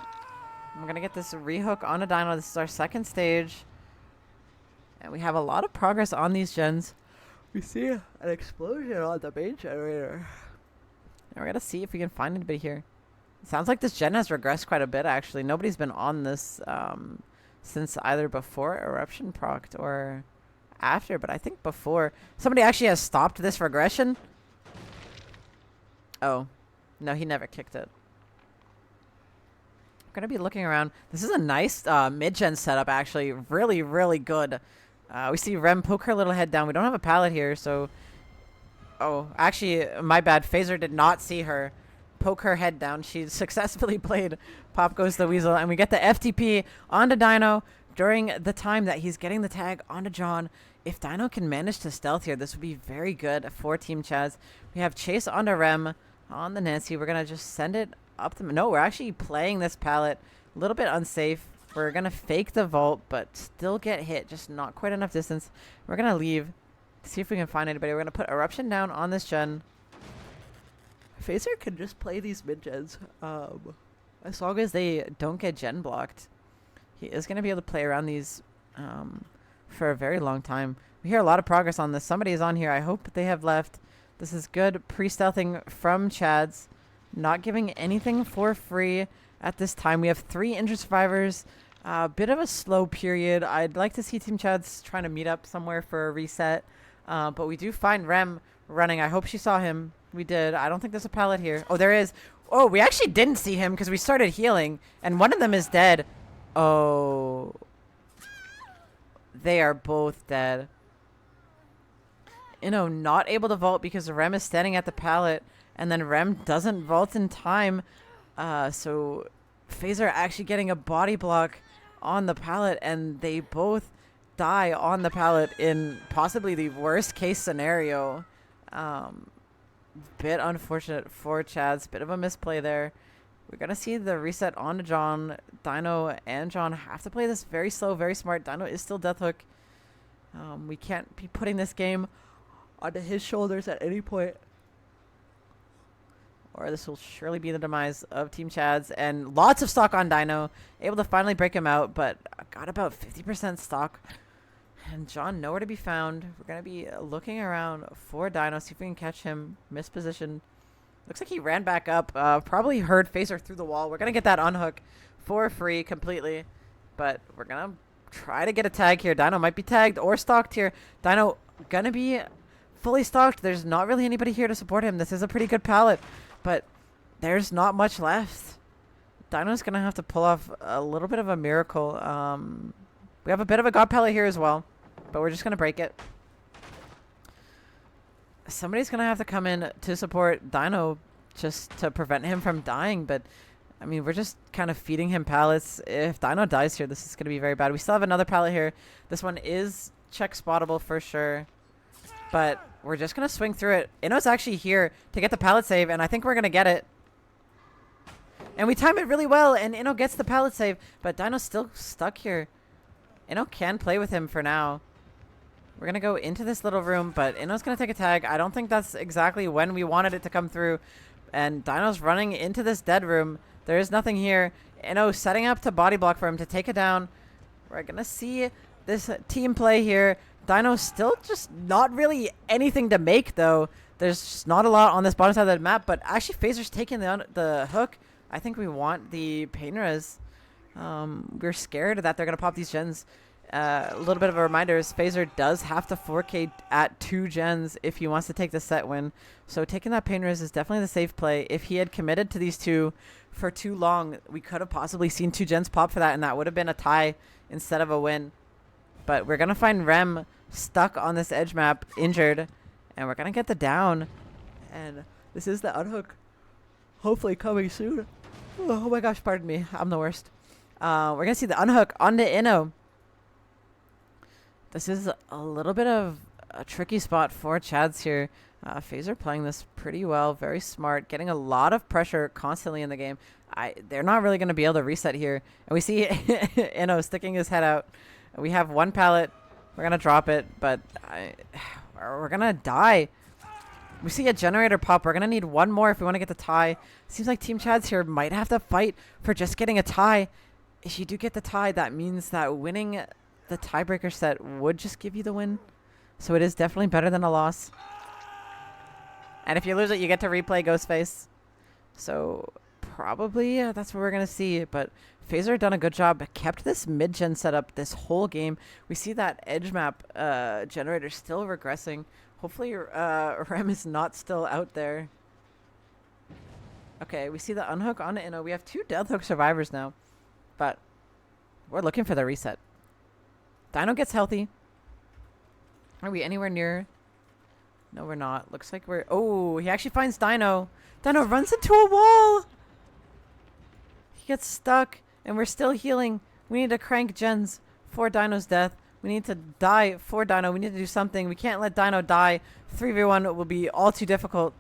We're going to get this rehook on a Dino. This is our second stage. And we have a lot of progress on these gens. We see an explosion on the main generator. And we're going to see if we can find anybody here. It sounds like this gen has regressed quite a bit, actually. Nobody's been on this since either before eruption procced or after. But I think before. Somebody actually has stopped this regression. Oh. No, he never kicked it. We're going to be looking around. This is a nice mid-gen setup, actually. Really, really good. We see Rem poke her little head down. We don't have a pallet here, so... Oh, actually, my bad. Phaser did not see her poke her head down. She successfully played Pop Goes the Weasel, and we get the FTP onto Dino during the time that he's getting the tag onto John. If Dino can manage to stealth here, this would be very good for Team Chaz. We have Chase onto Rem on the Nancy. We're going to just send it up the... No, we're actually playing this pallet. A little bit unsafe. We're going to fake the vault, but still get hit. Just not quite enough distance. We're going to leave. See if we can find anybody. We're going to put Eruption down on this gen. Phaser can just play these mid-gens. As long as they don't get gen blocked. He is going to be able to play around these for a very long time. We hear a lot of progress on this. Somebody is on here. I hope they have left. This is good pre-stealthing from Chads. Not giving anything for free at this time. We have 3 injured survivors. A bit of a slow period. I'd like to see Team Chads trying to meet up somewhere for a reset. But we do find Rem running. I hope she saw him. We did. I don't think there's a pallet here. Oh, there is. Oh, we actually didn't see him because we started healing. And one of them is dead. Oh. They are both dead. You know, not able to vault because Rem is standing at the pallet. And then Rem doesn't vault in time. So Phaser actually getting a body block on the pallet. And they both die on the pallet in possibly the worst case scenario. Bit unfortunate for Chaz. Bit of a misplay there. We're going to see the reset onto John. Dino and John have to play this very slow, very smart. Dino is still Death Hook. We can't be putting this game onto his shoulders at any point, or this will surely be the demise of Team Chaz. And lots of stock on Dino. Able to finally break him out, but got about 50% stock. And John nowhere to be found. We're going to be looking around for Dino, see if we can catch him. Misposition. Looks like he ran back up. Probably heard Phaser through the wall. We're going to get that unhook for free completely. But we're going to try to get a tag here. Dino might be tagged or stalked here. Dino going to be fully stalked. There's not really anybody here to support him. This is a pretty good pallet, but there's not much left. Dino's going to have to pull off a little bit of a miracle. We have a bit of a god pallet here as well, but we're just going to break it. Somebody's going to have to come in to support Dino just to prevent him from dying, but I mean, we're just kind of feeding him pallets. If Dino dies here, this is going to be very bad. We still have another pallet here. This one is check spottable for sure, but we're just going to swing through it. Ino's actually here to get the pallet save, and I think we're going to get it. And we time it really well, and Inno gets the pallet save, but Dino's still stuck here. Inno can play with him for now. We're going to go into this little room, but Inno's going to take a tag. I don't think that's exactly when we wanted it to come through. And Dino's running into this dead room. There is nothing here. Inno setting up to body block for him to take it down. We're going to see this team play here. Dino's still just not really anything to make, though. There's just not a lot on this bottom side of the map, but actually Phaser's taking the hook. I think we want the pain res. We're scared that they're going to pop these gens. A little bit of a reminder is Phaser does have to 4K at 2 gens if he wants to take the set win. So taking that pain res is definitely the safe play. If he had committed to these two for too long, we could have possibly seen 2 gens pop for that, and that would have been a tie instead of a win. But we're going to find Rem stuck on this edge map, injured, and we're going to get the down. And this is the unhook, hopefully coming soon. Oh my gosh, pardon me. I'm the worst. We're going to see the unhook onto Inno. This is a little bit of a tricky spot for Chads here. Phaser playing this pretty well, very smart, getting a lot of pressure constantly in the game. They're not really going to be able to reset here. And we see Inno sticking his head out. We have 1 pallet. We're going to drop it, but we're going to die. We see a generator pop. We're going to need 1 more if we want to get the tie. Seems like Team Chads here might have to fight for just getting a tie. If you do get the tie, that means that winning the tiebreaker set would just give you the win. So it is definitely better than a loss. And if you lose it, you get to replay Ghostface. So probably that's what we're going to see. But Phaser done a good job. Kept this mid-gen setup this whole game. We see that edge map generator still regressing. Hopefully Rem is not still out there. Okay, we see the unhook on Inno. We have 2 death hook survivors now. But we're looking for the reset. Dino gets healthy. Are we anywhere near? No, we're not. Looks like we're... Oh, he actually finds Dino. Dino runs into a wall. He gets stuck, and we're still healing. We need to crank gens for Dino's death. We need to die for Dino. We need to do something. We can't let Dino die. 3v1 will be all too difficult.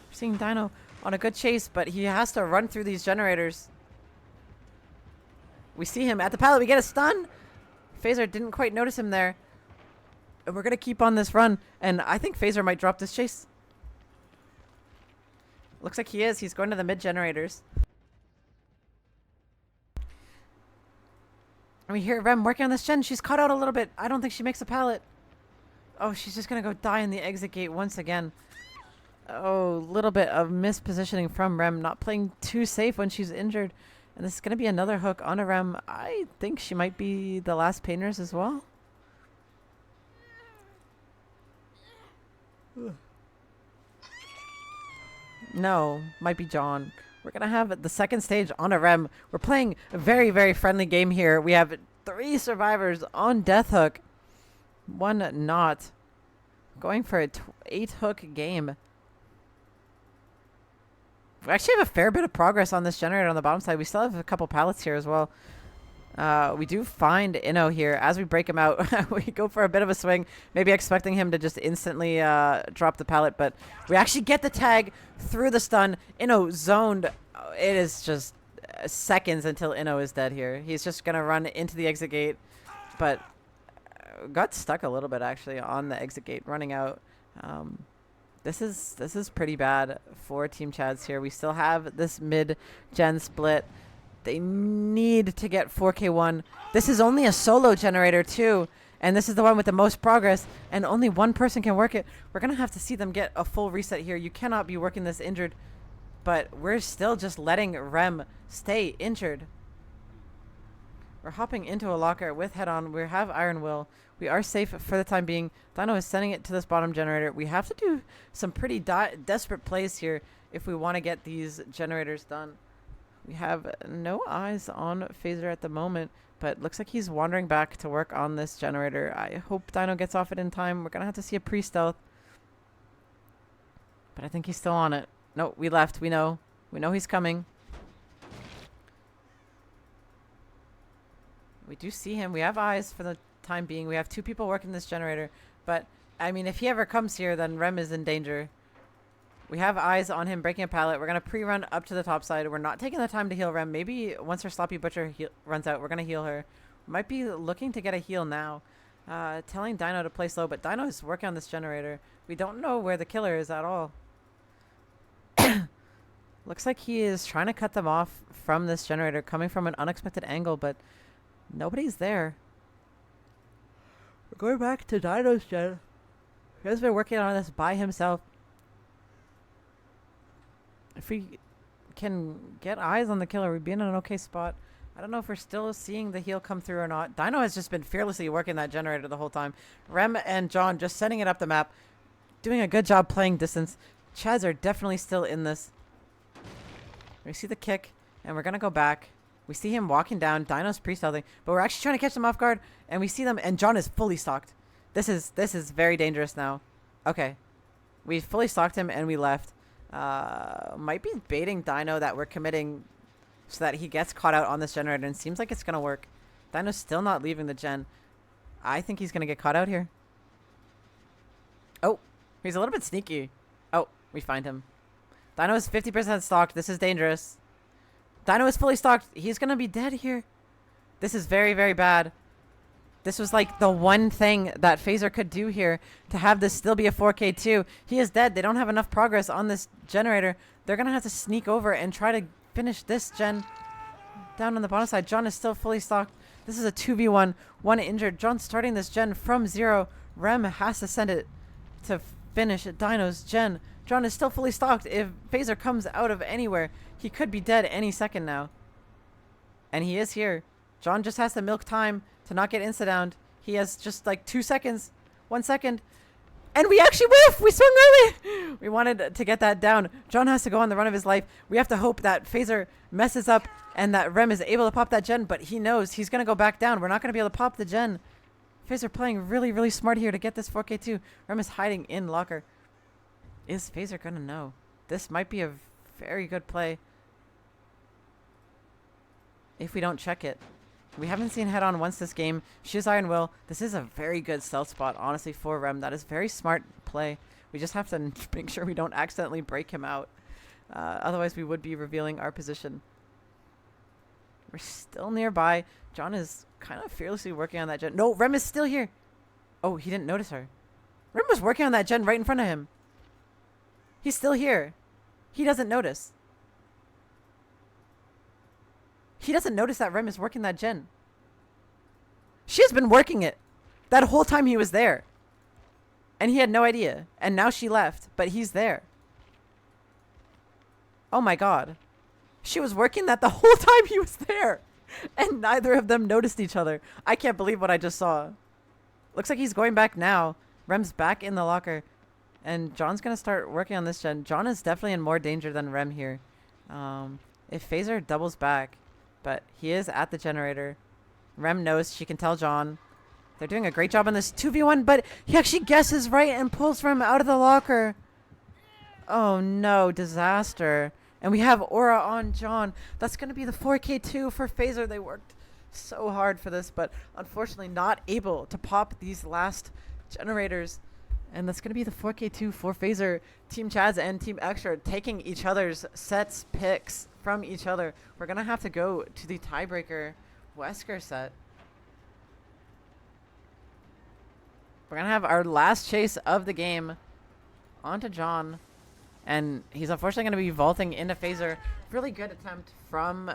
We're seeing Dino on a good chase, but he has to run through these generators. We see him at the pallet. We get a stun. Phaser didn't quite notice him there. And we're going to keep on this run. And I think Phaser might drop this chase. Looks like he is. He's going to the mid generators. And we hear Rem working on this gen. She's caught out a little bit. I don't think she makes a pallet. Oh, she's just going to go die in the exit gate once again. Oh, little bit of mispositioning from Rem. Not playing too safe when she's injured. And this is going to be another hook on a Rem. I think she might be the last painters as well. No, might be John. We're going to have the second stage on a Rem. We're playing a very, very friendly game here. We have 3 survivors on death hook. 1 not. Going for a 8 hook game. We actually have a fair bit of progress on this generator on the bottom side. We still have a couple pallets here as well. We do find Inno here. As we break him out, we go for a bit of a swing, maybe expecting him to just instantly drop the pallet, but we actually get the tag through the stun. Inno zoned. It is just seconds until Inno is dead here. He's just going to run into the exit gate, but got stuck a little bit actually on the exit gate running out. This is pretty bad for Team Chads here. We still have this mid-gen split. They need to get 4K1. This is only a solo generator too, and this is the one with the most progress, and only 1 person can work it. We're going to have to see them get a full reset here. You cannot be working this injured, but we're still just letting Rem stay injured. We're hopping into a locker with head-on. We have Iron Will. We are safe for the time being. Dino is sending it to this bottom generator. We have to do some pretty desperate plays here if we want to get these generators done. We have no eyes on Phaser at the moment, but looks like he's wandering back to work on this generator. I hope Dino gets off it in time. We're going to have to see a pre-stealth. But I think he's still on it. No, we left. We know. We know he's coming. We do see him. We have eyes for the time being. We have 2 people working this generator. But, I mean, if he ever comes here, then Rem is in danger. We have eyes on him breaking a pallet. We're going to pre-run up to the top side. We're not taking the time to heal Rem. Maybe once her Sloppy Butcher runs out, we're going to heal her. Might be looking to get a heal now. Telling Dino to play slow, but Dino is working on this generator. We don't know where the killer is at all. Looks like he is trying to cut them off from this generator, coming from an unexpected angle, but nobody's there. We're going back to Dino's gen. He has been working on this by himself. If we can get eyes on the killer, we'd be in an okay spot. I don't know if we're still seeing the heal come through or not. Dino has just been fearlessly working that generator the whole time. Rem and John just setting it up the map. Doing a good job playing distance. Chads are definitely still in this. We see the kick, and we're going to go back. We see him walking down. Dino's pre-stealthing, but we're actually trying to catch them off guard, and we see them, and John is fully stocked. This is very dangerous now. Okay. We fully stocked him, and we left. Might be baiting Dino that we're committing so that he gets caught out on this generator, and seems like it's going to work. Dino's still not leaving the gen. I think he's going to get caught out here. Oh, he's a little bit sneaky. Oh, we find him. Dino is 50% stocked. This is dangerous. Dino is fully stocked. He's going to be dead here. This is very, very bad. This was like the one thing that Phaser could do here to have this still be a 4K2. He is dead. They don't have enough progress on this generator. They're going to have to sneak over and try to finish this gen down on the bottom side. John is still fully stocked. This is a 2v1. One injured. John starting this gen from 0. Rem has to send it to finish Dino's gen. John is still fully stocked. If Phaser comes out of anywhere, he could be dead any second now. And he is here. John just has to milk time to not get insta-downed. He has just like 2 seconds. 1 second. And we actually whiff! We swung early! We wanted to get that down. John has to go on the run of his life. We have to hope that Phaser messes up and that Rem is able to pop that gen, but he knows he's going to go back down. We're not going to be able to pop the gen. Phaser playing really, really smart here to get this 4K2. Rem is hiding in locker. Is Phaser going to know? This might be a very good play if we don't check it. We haven't seen head-on once this game. Shiz Iron Will. This is a very good stealth spot, honestly, for Rem. That is very smart play. We just have to make sure we don't accidentally break him out. Otherwise, we would be revealing our position. We're still nearby. John is kind of fearlessly working on that gen. No, Rem is still here. Oh, he didn't notice her. Rem was working on that gen right in front of him. He's still here. He doesn't notice. He doesn't notice that Rem is working that gen. She has been working it that whole time he was there. And he had no idea. And now she left, but he's there. Oh my god. She was working that the whole time he was there. And neither of them noticed each other. I can't believe what I just saw. Looks like he's going back now. Rem's back in the locker. And John's going to start working on this gen. John is definitely in more danger than Rem here. If Phaser doubles back, but he is at the generator. Rem knows. She can tell John. They're doing a great job on this 2v1, but he actually guesses right and pulls Rem out of the locker. Oh no, disaster. And we have Aura on John. That's going to be the 4K2 for Phaser. They worked so hard for this, but unfortunately not able to pop these last generators. And that's going to be the 4K2 for Phaser. Team Chads and Team Xtra taking each other's sets picks from each other. We're going to have to go to the tiebreaker Wesker set. We're going to have our last chase of the game onto John. And he's unfortunately going to be vaulting into Phaser. Really good attempt from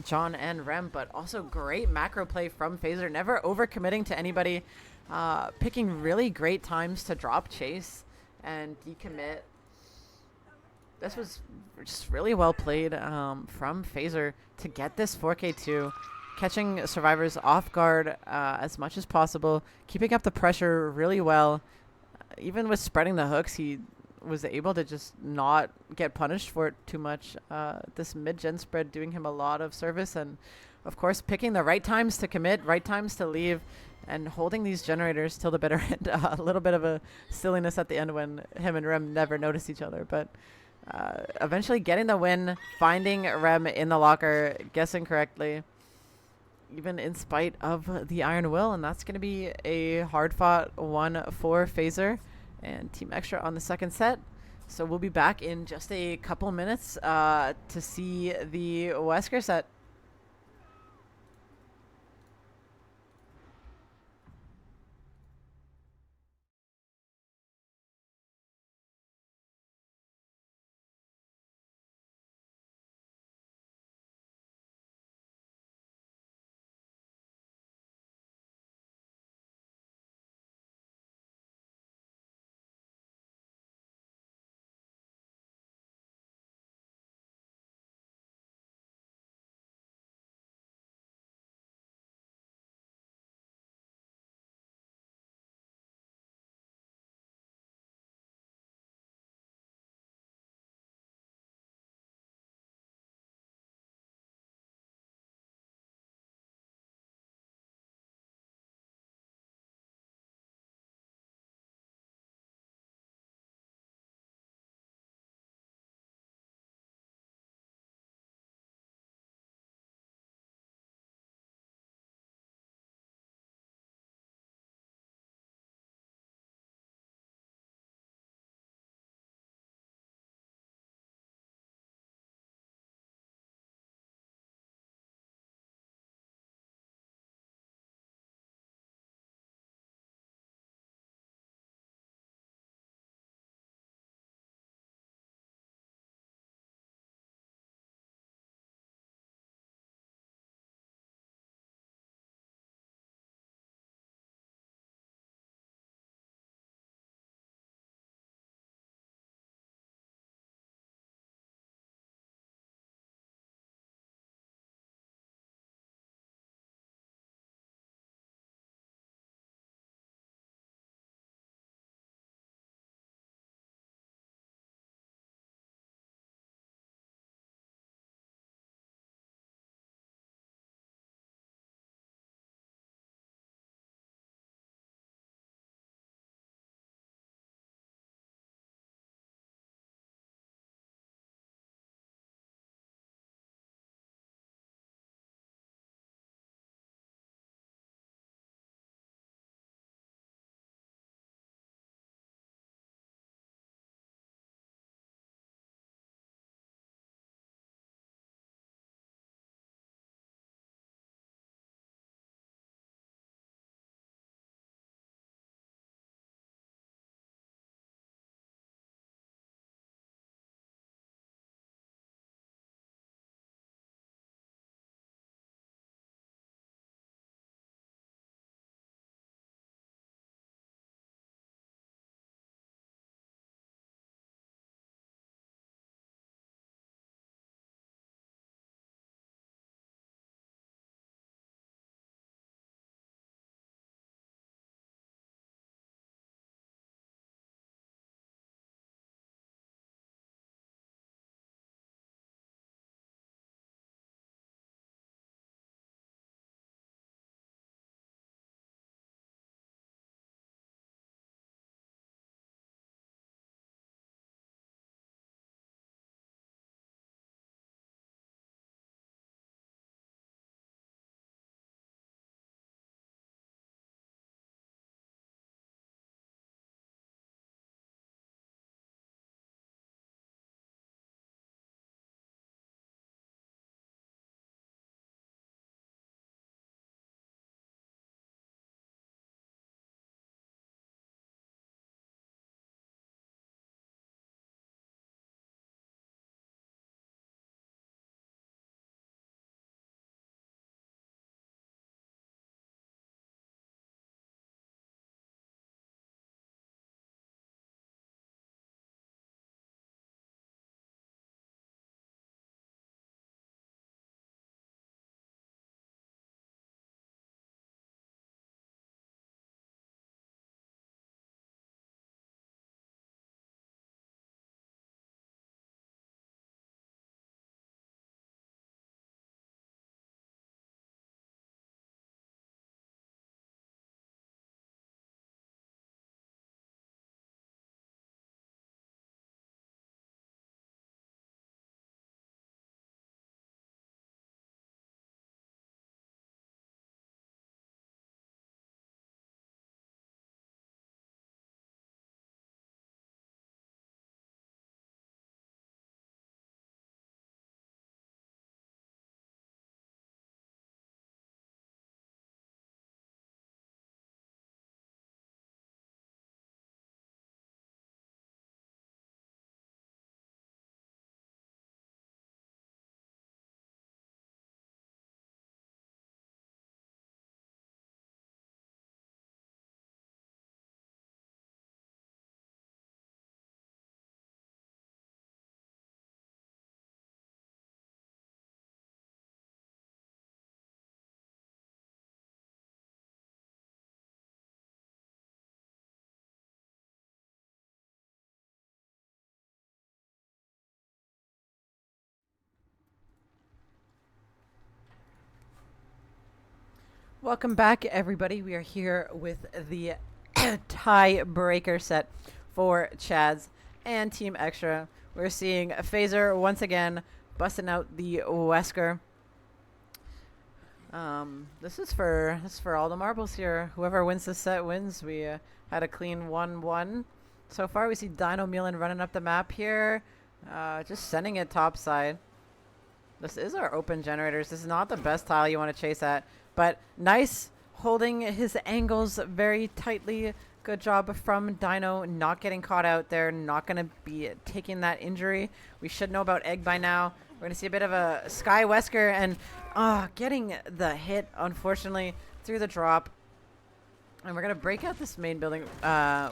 John and Rem, but also great macro play from Phaser. Never overcommitting to anybody. Picking really great times to drop chase and decommit. This was just really well played from Phaser to get this 4K2. Catching survivors off guard as much as possible. Keeping up the pressure really well. Even with spreading the hooks, he was able to just not get punished for it too much. This mid-gen spread doing him a lot of service. And, of course, picking the right times to commit, right times to leave. And holding these generators till the bitter end. A little bit of a silliness at the end when him and Rem never noticed each other. But eventually getting the win, finding Rem in the locker, guessing correctly, even in spite of the Iron Will. And that's going to be a hard-fought one for Phaser. And Team Xtra on the second set. So we'll be back in just a couple minutes to see the Wesker set. Welcome back, everybody. We are here with the tiebreaker set for Chads and Team Xtra. We're seeing Phaser once again busting out the Wesker. This is for all the marbles here. Whoever wins this set wins. We had a clean 1-1. So far, we see Dino Milan running up the map here, just sending it topside. This is our open generators. This is not the best tile you want to chase at, but nice holding his angles very tightly. Good job from Dino, not getting caught out there, not going to be taking that injury. We should know about Egg by now. We're going to see a bit of a Sky Wesker and getting the hit, unfortunately, through the drop. And we're going to break out this main building.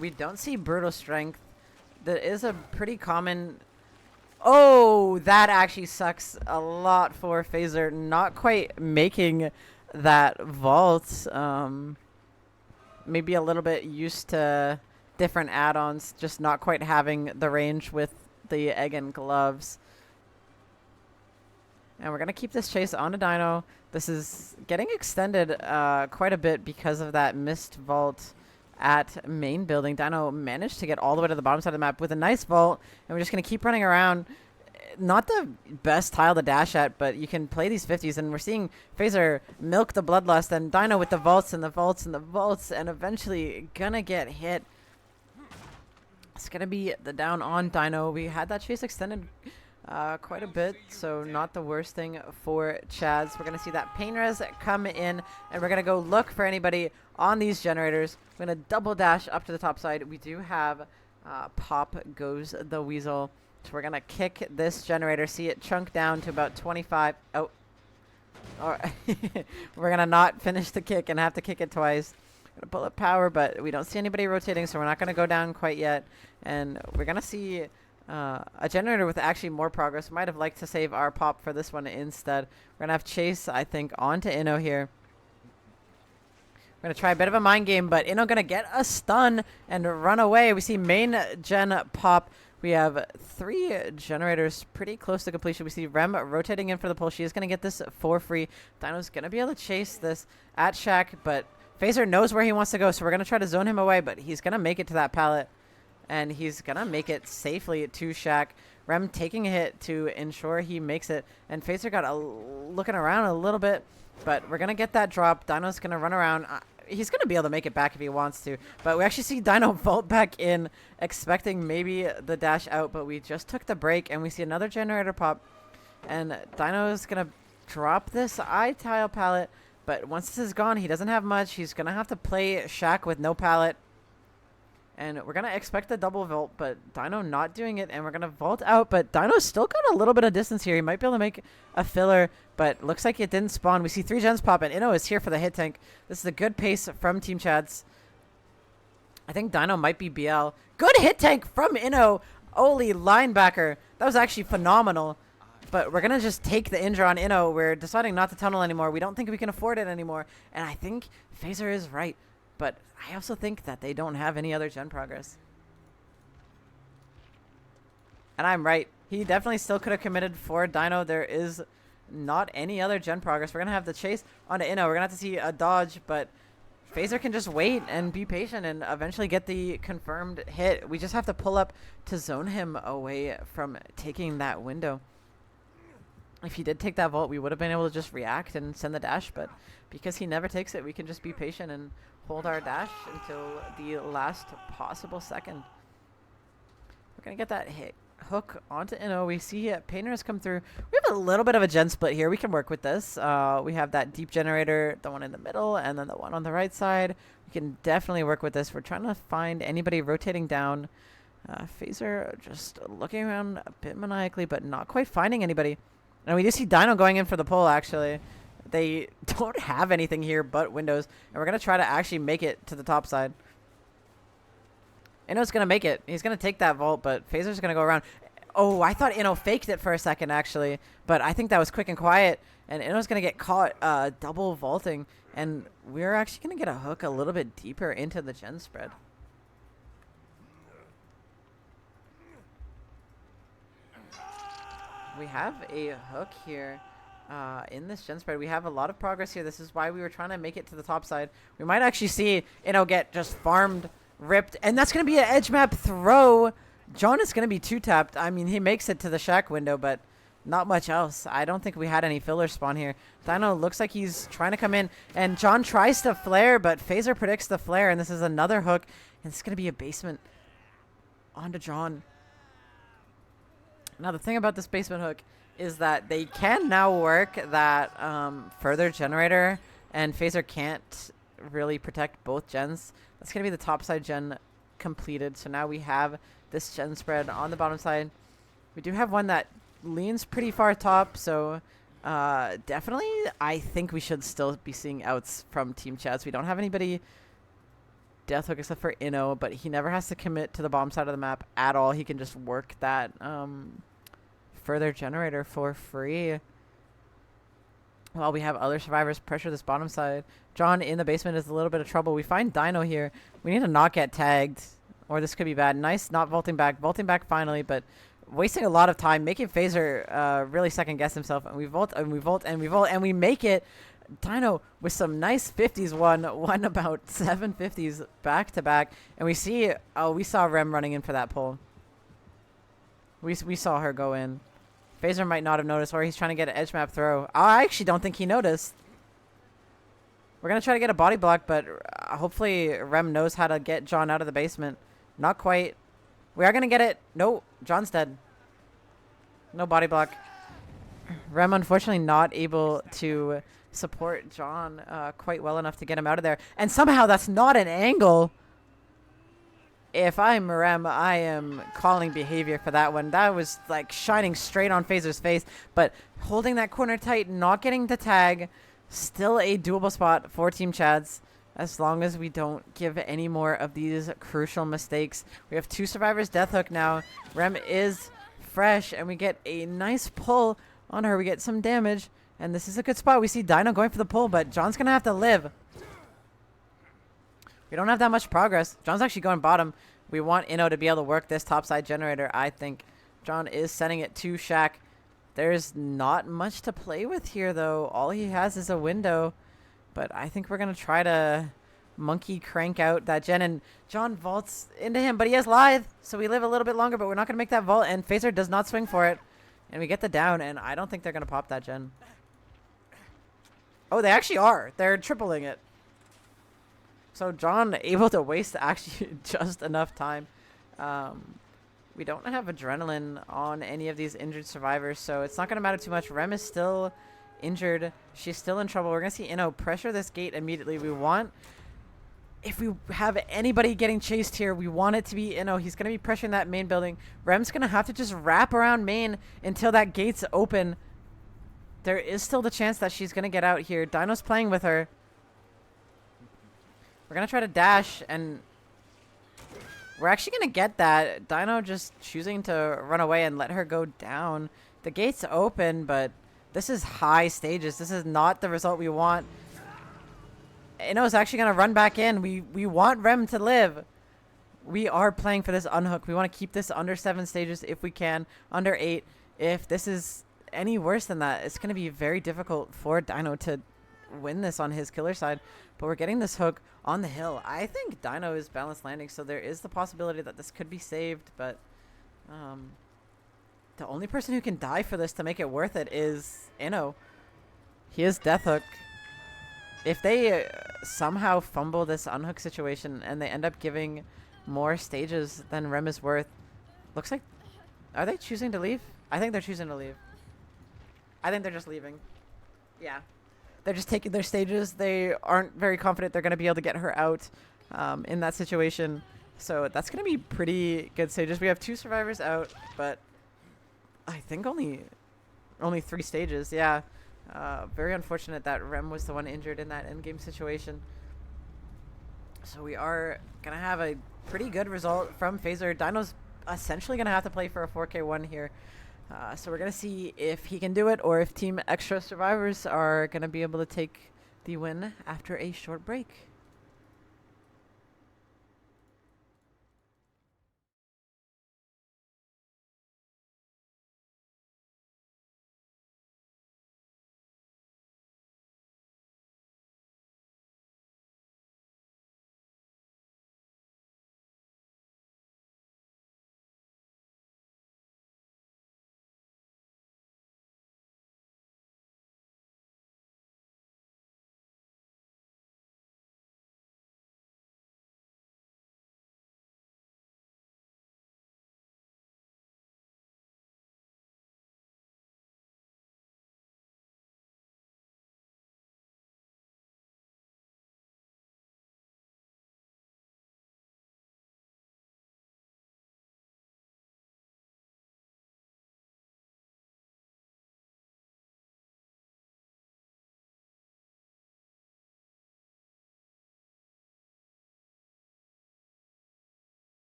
We don't see Brutal Strength. That is a pretty common... Oh, that actually sucks a lot for Phaser. Not quite making that vault. Maybe a little bit used to different add-ons, just not quite having the range with the egg and gloves. And we're going to keep this chase on to Dino. This is getting extended quite a bit because of that missed vault at main building. Dino managed to get all the way to the bottom side of the map with a nice vault, and we're just going to keep running around. Not the best tile to dash at, but you can play these 50s, and we're seeing Phaser milk the Bloodlust, and Dino with the vaults and the vaults and the vaults, and eventually gonna get hit. It's gonna be the down on Dino. We had that chase extended quite a bit, so not the worst thing for Chads. We're gonna see that pain res come in, and we're gonna go look for anybody on these generators. We're gonna double dash up to the top side. We do have Pop Goes the Weasel. So we're going to kick this generator, see it chunk down to about 25. Oh. Or we're going to not finish the kick and have to kick it twice. Going to pull up power, but we don't see anybody rotating, so we're not going to go down quite yet. And we're going to see a generator with actually more progress. Might have liked to save our pop for this one instead. We're going to have Chase, I think, onto Inno here. We're going to try a bit of a mind game, but Inno going to get a stun and run away. We see main gen pop. We have 3 generators pretty close to completion. We see Rem rotating in for the pull. She is going to get this for free. Dino's going to be able to chase this at Shack, but Phaser knows where he wants to go, so we're going to try to zone him away, but he's going to make it to that pallet, and he's going to make it safely to Shack. Rem taking a hit to ensure he makes it, and Phaser got looking around a little bit, but we're going to get that drop. Dino's going to run around. He's going to be able to make it back if he wants to. But we actually see Dino vault back in, expecting maybe the dash out. But we just took the break, and we see another generator pop. And Dino is going to drop this I-tile pallet. But once this is gone, he doesn't have much. He's going to have to play Shack with no pallet. And we're going to expect the double vault, but Dino not doing it. And we're going to vault out, but Dino's still got a little bit of distance here. He might be able to make a filler, but looks like it didn't spawn. We see 3 gens pop, and Inno is here for the hit tank. This is a good pace from Team Chads. I think Dino might be BL. Good hit tank from Inno. Oli linebacker. That was actually phenomenal. But we're going to just take the injure on Inno. We're deciding not to tunnel anymore. We don't think we can afford it anymore. And I think Phaser is right. But I also think that they don't have any other gen progress. And I'm right. He definitely still could have committed for Dino. There is not any other gen progress. We're going to have the chase onto Inno. We're going to have to see a dodge, but Phaser can just wait and be patient and eventually get the confirmed hit. We just have to pull up to zone him away from taking that window. If he did take that vault, we would have been able to just react and send the dash, but because he never takes it, we can just be patient and hold our dash until the last possible second. We're going to get that hit hook onto Inno. We see Painters come through. We have a little bit of a gen split here. We can work with this. We have that deep generator, the one in the middle, and then the one on the right side. We can definitely work with this. We're trying to find anybody rotating down. Phaser just looking around a bit maniacally, but not quite finding anybody. And we do see Dino going in for the pull, actually. They don't have anything here but windows. And we're going to try to actually make it to the top side. Inno's going to make it. He's going to take that vault, but Phaser's going to go around. Oh, I thought Inno faked it for a second, actually. But I think that was quick and quiet. And Inno's going to get caught double vaulting. And we're actually going to get a hook a little bit deeper into the gen spread. We have a hook here. in this gen spread. We have a lot of progress here. This is why we were trying to make it to the top side. We might actually see get just farmed, ripped, and that's going to be an edge map throw. John is going to be two-tapped. I mean, he makes it to the shack window, but not much else. I don't think we had any filler spawn here. Dino looks like he's trying to come in, and John tries to flare, but Phaser predicts the flare, and this is another hook, and it's going to be a basement onto John. Now, the thing about this basement hook is that they can now work that further generator, and Phaser can't really protect both gens. That's going to be the top side gen completed, so now we have this gen spread on the bottom side. We do have one that leans pretty far top, so definitely I think we should still be seeing outs from Team Chats. We don't have anybody death hook except for Inno, but he never has to commit to the bottom side of the map at all. He can just work that further generator for free while we have other survivors pressure this bottom side. John in the basement is a little bit of trouble. We find Dino here. We need to not get tagged, or this could be bad. Nice not vaulting back finally, but wasting a lot of time, making Phaser really second guess himself. And we vault and we vault and we vault and we make it. Dino with some nice 50s won about 7 50s back to back. And we see, we saw Rem running in for that pull. We saw her go in. Phaser might not have noticed, or he's trying to get an edge map throw. I actually don't think he noticed. We're going to try to get a body block, but hopefully Rem knows how to get John out of the basement. Not quite. We are going to get it. No, John's dead. No body block. Rem, unfortunately, not able to support John quite well enough to get him out of there. And somehow that's not an angle. If I'm Rem, I am calling behavior for that one. That was like shining straight on Phaser's face, but holding that corner tight, not getting the tag. Still a doable spot for Team Chads, as long as we don't give any more of these crucial mistakes. We have 2 survivors death hook now. Rem is fresh, and we get a nice pull on her. We get some damage, and this is a good spot. We see Dino going for the pull, but John's going to have to live. We don't have that much progress. John's actually going bottom. We want Inno to be able to work this topside generator. I think John is sending it to Shack. There's not much to play with here, though. All he has is a window. But I think we're going to try to monkey crank out that gen. And John vaults into him, but he has Lithe. So we live a little bit longer, but we're not going to make that vault. And Phaser does not swing for it. And we get the down, and I don't think they're going to pop that gen. Oh, they actually are. They're tripling it. So John able to waste actually just enough time. We don't have adrenaline on any of these injured survivors, so it's not going to matter too much. Rem is still injured. She's still in trouble. We're going to see Inno pressure this gate immediately. We want, if we have anybody getting chased here, we want it to be Inno. He's going to be pressuring that main building. Rem's going to have to just wrap around main until that gate's open. There is still the chance that she's going to get out here. Dino's playing with her. We're going to try to dash, and we're actually going to get that. Dino just choosing to run away and let her go down. The gate's open, but this is high stages. This is not the result we want. Inno's actually going to run back in. We want Rem to live. We are playing for this unhook. We want to keep this under 7 stages if we can, under 8. If this is any worse than that, it's going to be very difficult for Dino to win this on his killer side. But we're getting this hook on the hill. I think Dino is balanced landing, so there is the possibility that this could be saved, but the only person who can die for this to make it worth it is Inno. He is death hook. If they somehow fumble this unhook situation and they end up giving more stages than Rem is worth, looks like, are they choosing to leave? I think they're choosing to leave. I think they're just leaving. Yeah. They're just taking their stages. They aren't very confident they're going to be able to get her out in that situation. So that's going to be pretty good stages. We have 2 survivors out, but I think only 3 stages. Yeah. Very unfortunate that Rem was the one injured in that endgame situation. So we are going to have a pretty good result from Phaser. Dino's essentially going to have to play for a 4K1 here. So we're going to see if he can do it, or if Team Xtra survivors are going to be able to take the win after a short break.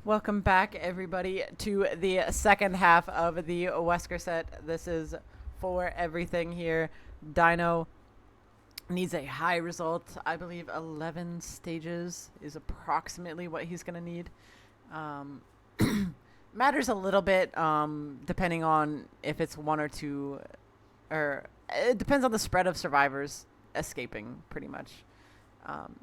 Welcome back, everybody, to the second half of the Wesker set. This is for everything here. Dino needs a high result. I believe 11 stages is approximately what he's going to need. Matters a little bit depending on if it's one or two, or it depends on the spread of survivors escaping, pretty much.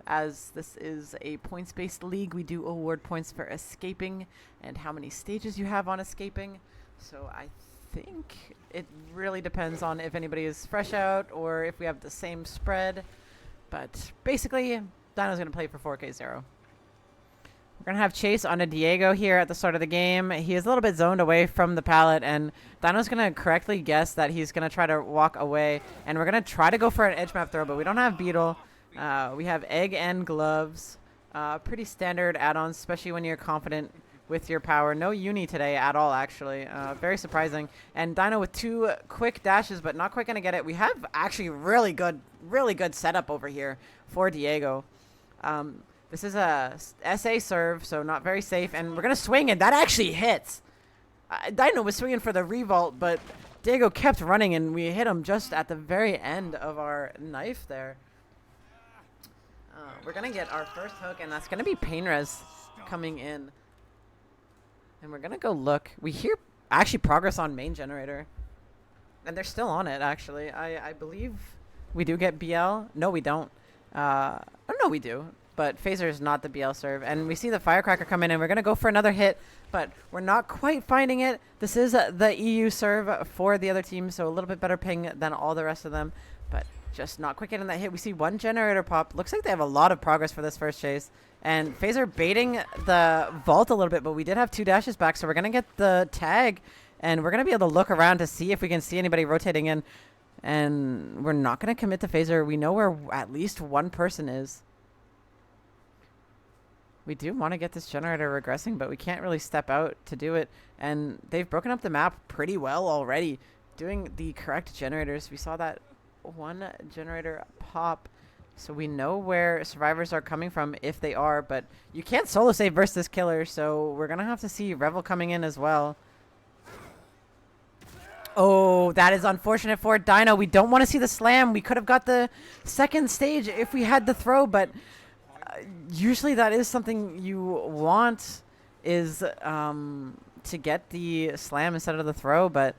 As this is a points-based league, we do award points for escaping and how many stages you have on escaping. So I think it really depends on if anybody is fresh out or if we have the same spread. But basically, Dino's going to play for 4K0. We're going to have Chase onto Diego here at the start of the game. He is a little bit zoned away from the pallet, and Dino's going to correctly guess that he's going to try to walk away. And we're going to try to go for an edge map throw, but we don't have Beetle. We have egg and gloves. Pretty standard add-ons, especially when you're confident with your power. No uni today at all, actually. Very surprising. And Dino with 2 quick dashes, but not quite going to get it. We have actually really good setup over here for Diego. This is a SA serve, so not very safe. And we're going to swing, and that actually hits. Dino was swinging for the revolt, but Diego kept running, and we hit him just at the very end of our knife there. We're going to get our first hook, and that's going to be Painres coming in. And we're going to go look. We hear actually progress on main generator. And they're still on it, actually. I believe we do get BL. No, we don't. Oh, no, we do. But Phaser is not the BL serve. And we see the Firecracker come in, and we're going to go for another hit. But we're not quite finding it. This is the EU serve for the other team, so a little bit better ping than all the rest of them. But just not quick getting that hit. We see one generator pop. Looks like they have a lot of progress for this first chase. And Phaser baiting the vault a little bit, but we did have 2 dashes back, so we're going to get the tag. And we're going to be able to look around to see if we can see anybody rotating in. And we're not going to commit to Phaser. We know where at least one person is. We do want to get this generator regressing, but we can't really step out to do it. And they've broken up the map pretty well already, doing the correct generators. We saw that one generator pop, so we know where survivors are coming from if they are, but you can't solo save versus this killer, so we're gonna have to see Revel coming in as well. Oh, that is unfortunate for Dino. We don't want to see the slam. We could have got the second stage if we had the throw, but usually that is something you want, is to get the slam instead of the throw, but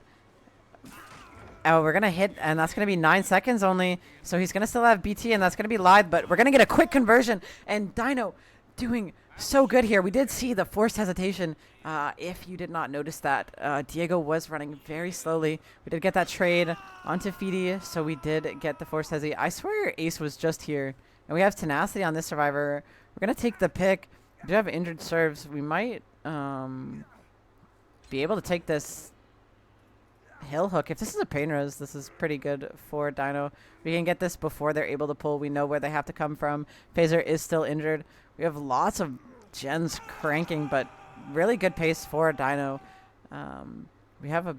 oh, we're going to hit, and that's going to be 9 seconds only. So he's going to still have BT, and that's going to be live, but we're going to get a quick conversion. And Dino doing so good here. We did see the forced hesitation. If you did not notice that, Diego was running very slowly. We did get that trade onto Fidi, so we did get the forced hesi. I swear Ace was just here. And we have tenacity on this survivor. We're going to take the pick. We do have injured serves. We might be able to take this hill hook. If this is a Painres, this is pretty good for Dino. We can get this before they're able to pull. We know where they have to come from. Phaser is still injured. We have lots of gens cranking, but really good pace for Dino. We have a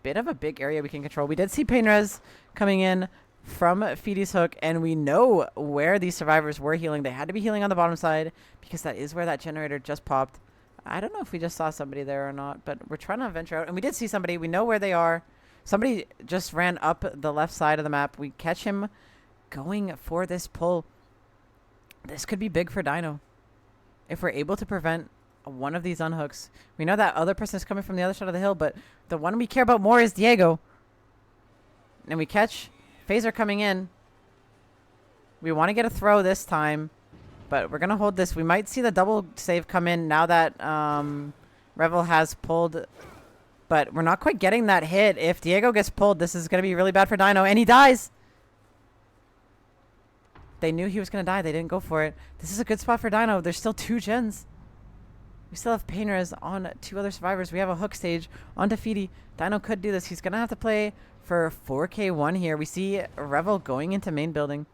bit of a big area we can control. We did see Painres coming in from Fidi's hook, and we know where these survivors were healing. They had to be healing on the bottom side because that is where that generator just popped. I don't know if we just saw somebody there or not, but we're trying to venture out. And we did see somebody. We know where they are. Somebody just ran up the left side of the map. We catch him going for this pull. This could be big for Dino if we're able to prevent one of these unhooks. We know that other person is coming from the other side of the hill, but the one we care about more is Diego. And we catch Phaser coming in. We want to get a throw this time, but we're going to hold this. We might see the double save come in now that Revel has pulled, but we're not quite getting that hit. If Diego gets pulled, this is going to be really bad for Dino, and he dies. They knew he was going to die. They didn't go for it. This is a good spot for Dino. There's still 2 gens. We still have Painres on 2 other survivors. We have a hook stage onto Fidi. Dino could do this. He's going to have to play for 4K1 here. We see Revel going into main building.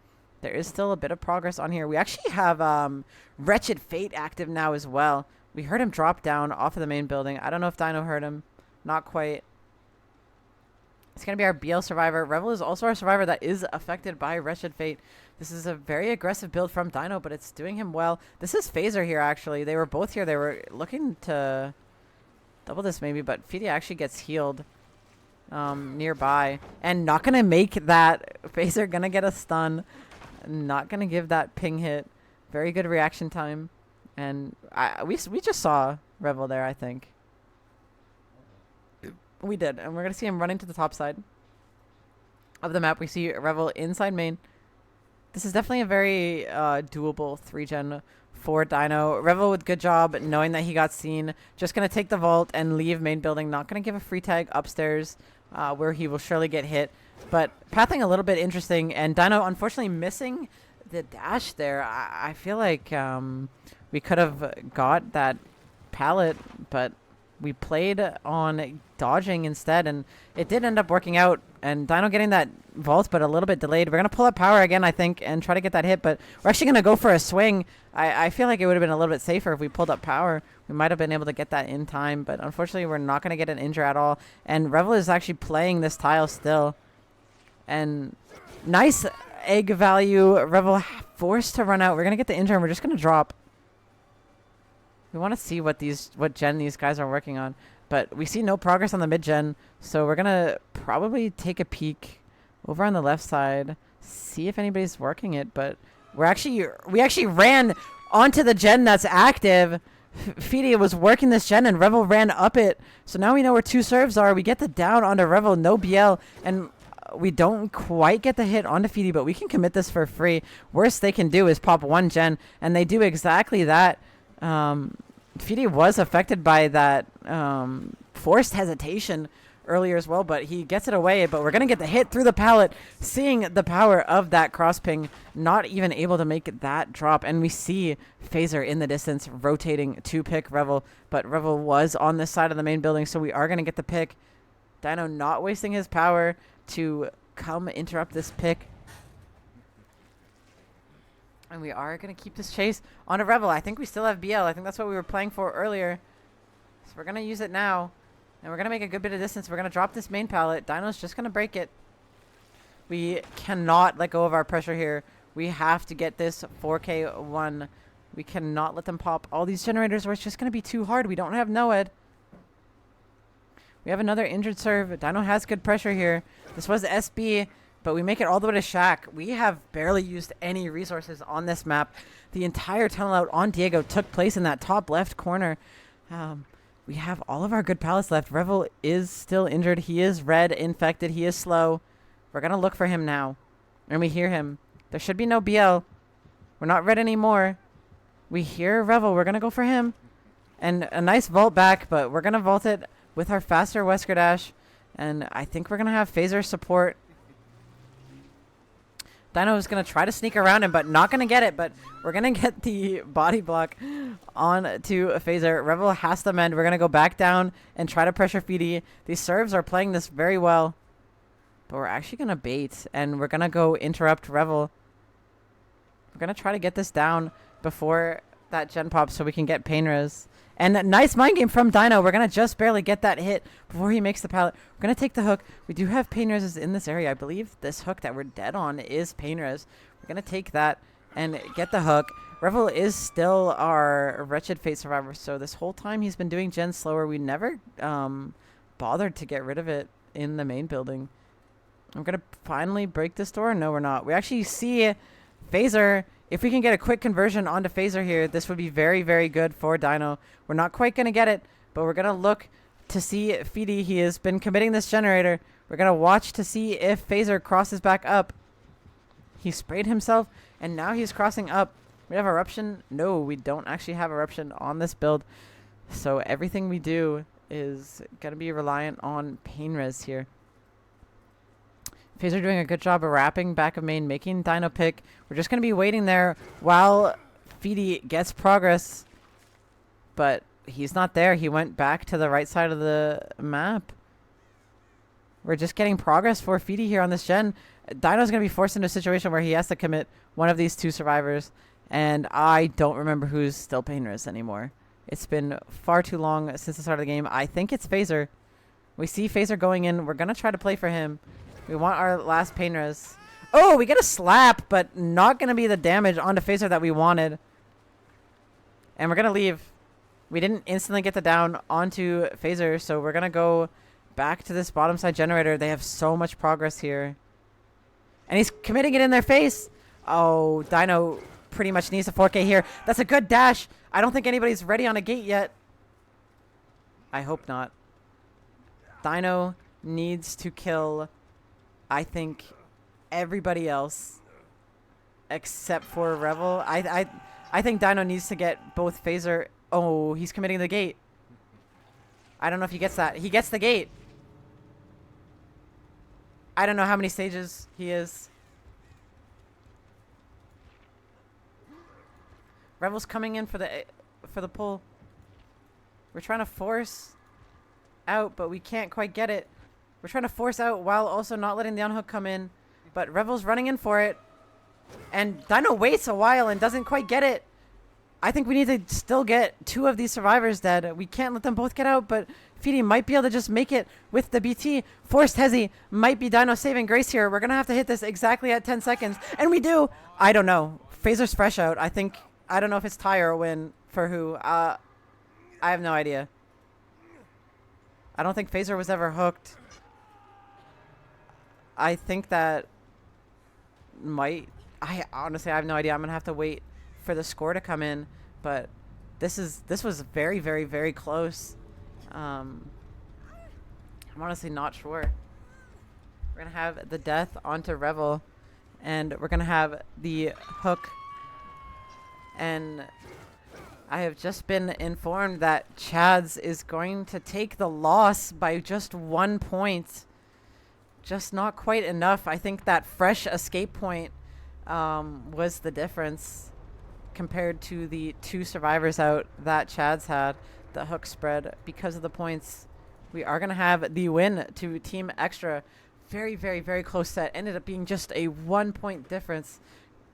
There is still a bit of progress on here. We actually have Wretched Fate active now as well. We heard him drop down off of the main building. I don't know if Dino heard him. Not quite. It's going to be our BL survivor. Revel is also our survivor that is affected by Wretched Fate. This is a very aggressive build from Dino, but it's doing him well. This is Phaser here, actually. They were both here. They were looking to double this maybe, but Fidi actually gets healed nearby. And not going to make that. Phaser going to get a stun. Not going to give that ping hit. Very good reaction time. And we just saw Revel there, I think. We did. And we're going to see him running to the top side of the map. We see Revel inside main. This is definitely a very doable 3-gen for Dino. Revel with good job knowing that he got seen. Just going to take the vault and leave main building. Not going to give a free tag upstairs where he will surely get hit. But pathing a little bit interesting. And Dino unfortunately missing the dash there. I feel like we could have got that pallet, but we played on dodging instead, and it did end up working out. And Dino getting that vault, but a little bit delayed. We're going to pull up power again, I think, and try to get that hit, but we're actually going to go for a swing. I feel like it would have been a little bit safer if we pulled up power. We might have been able to get that in time, but unfortunately we're not going to get an injure at all. And Revel is actually playing this tile still. And nice egg value. Revel forced to run out. We're going to get the injure, and we're just going to drop. We want to see what gen these guys are working on. But we see no progress on the mid-gen, so we're going to probably take a peek over on the left side, see if anybody's working it. But we actually ran onto the gen that's active. Fidi was working this gen, and Revel ran up it. So now we know where 2 serves are. We get the down onto Revel, no BL, and we don't quite get the hit onto Fidi, but we can commit this for free. Worst they can do is pop 1 gen, and they do exactly that. Fidi was affected by that forced hesitation earlier as well, but he gets it away. But we're going to get the hit through the pallet, seeing the power of that cross ping, not even able to make that drop. And we see Phaser in the distance rotating to pick Revel, but Revel was on this side of the main building, so we are going to get the pick. Dino not wasting his power to come interrupt this pick. And we are going to keep this chase on a Revel. I think we still have BL. I think that's what we were playing for earlier. So we're going to use it now. And we're going to make a good bit of distance. We're going to drop this main pallet. Dino's just going to break it. We cannot let go of our pressure here. We have to get this 4K1. We cannot let them pop all these generators, or it's just going to be too hard. We don't have Noed. We have another injured serve. Dino has good pressure here. This was SB. But we make it all the way to Shack. We have barely used any resources on this map. The entire tunnel out on Diego took place in that top left corner. We have all of our good pallets left. Revel is still injured. He is red, infected. He is slow. We're going to look for him now. And we hear him. There should be no BL. We're not red anymore. We hear Revel. We're going to go for him. And a nice vault back, but we're going to vault it with our faster Wesker dash. And I think we're going to have Phaser support. Dino is going to try to sneak around him, but not going to get it. But we're going to get the body block on to a Phaser. Revel has to mend. We're going to go back down and try to pressure Fidi. These serves are playing this very well. But we're actually going to bait, and we're going to go interrupt Revel. We're going to try to get this down before that gen pops so we can get pain res. And a nice mind game from Dino. We're going to just barely get that hit before he makes the pallet. We're going to take the hook. We do have pain res in this area. I believe this hook that we're dead on is pain res. We're going to take that and get the hook. Revel is still our Wretched Fate survivor. So this whole time he's been doing gen slower. We never bothered to get rid of it in the main building. I'm going to finally break this door. No, we're not. We actually see Phaser. If we can get a quick conversion onto Phaser here, this would be very, very good for Dino. We're not quite going to get it, but we're going to look to see Fidi. He has been committing this generator. We're going to watch to see if Phaser crosses back up. He sprayed himself, and now he's crossing up. We have Eruption. No, we don't actually have Eruption on this build. So everything we do is going to be reliant on pain res here. Phaser doing a good job of wrapping back of main, making Dino pick. We're just going to be waiting there while Fidi gets progress. But he's not there. He went back to the right side of the map. We're just getting progress for Fidi here on this gen. Dino's going to be forced into a situation where he has to commit one of these 2 survivors. And I don't remember who's still pain res anymore. It's been far too long since the start of the game. I think it's Phaser. We see Phaser going in. We're going to try to play for him. We want our last pain res. Oh, we get a slap, but not going to be the damage onto Phaser that we wanted. And we're going to leave. We didn't instantly get the down onto Phaser, so we're going to go back to this bottom side generator. They have so much progress here. And he's committing it in their face. Oh, Dino pretty much needs a 4K here. That's a good dash. I don't think anybody's ready on a gate yet. I hope not. Dino needs to kill, I think, everybody else except for Revel. I think Dino needs to get both Phaser. Oh, he's committing the gate. I don't know if he gets that. He gets the gate. I don't know how many stages he is. Revel's coming in for the pull. We're trying to force out, but we can't quite get it. We're trying to force out while also not letting the unhook come in. But Revel's running in for it. And Dino waits a while and doesn't quite get it. I think we need to still get 2 of these survivors dead. We can't let them both get out, but Feedy might be able to just make it with the BT. Forced Hezi might be Dino saving grace here. We're going to have to hit this exactly at 10 seconds. And we do. I don't know. Phaser's fresh out. I don't know if it's tie or a win for who. I have no idea. I don't think Phaser was ever hooked. I think that might... I honestly have no idea. I'm going to have to wait for the score to come in. But this was very, very, very close. I'm honestly not sure. We're going to have the death onto Revel. And we're going to have the hook. And I have just been informed that Chads is going to take the loss by just 1 point. Just not quite enough. I think that fresh escape point was the difference compared to the 2 survivors out that Chads had. The hook spread because of the points. We are going to have the win to Team Xtra. Very, very, very close set. Ended up being just a 1 point difference.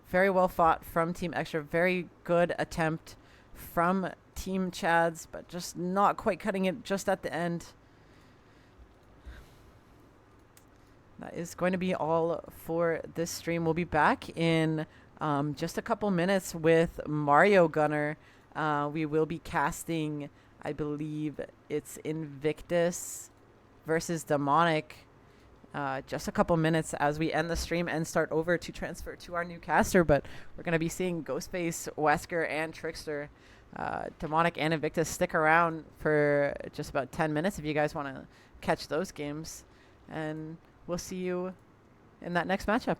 Very well fought from Team Xtra. Very good attempt from Team Chads, but just not quite cutting it just at the end. That is going to be all for this stream. We'll be back in just a couple minutes with Mario Gunner. We will be casting, I believe it's Invictus versus Demonic. Just a couple minutes as we end the stream and start over to transfer to our new caster. But we're going to be seeing Ghostface, Wesker, and Trickster. Demonic and Invictus, stick around for just about 10 minutes if you guys want to catch those games. And we'll see you in that next matchup.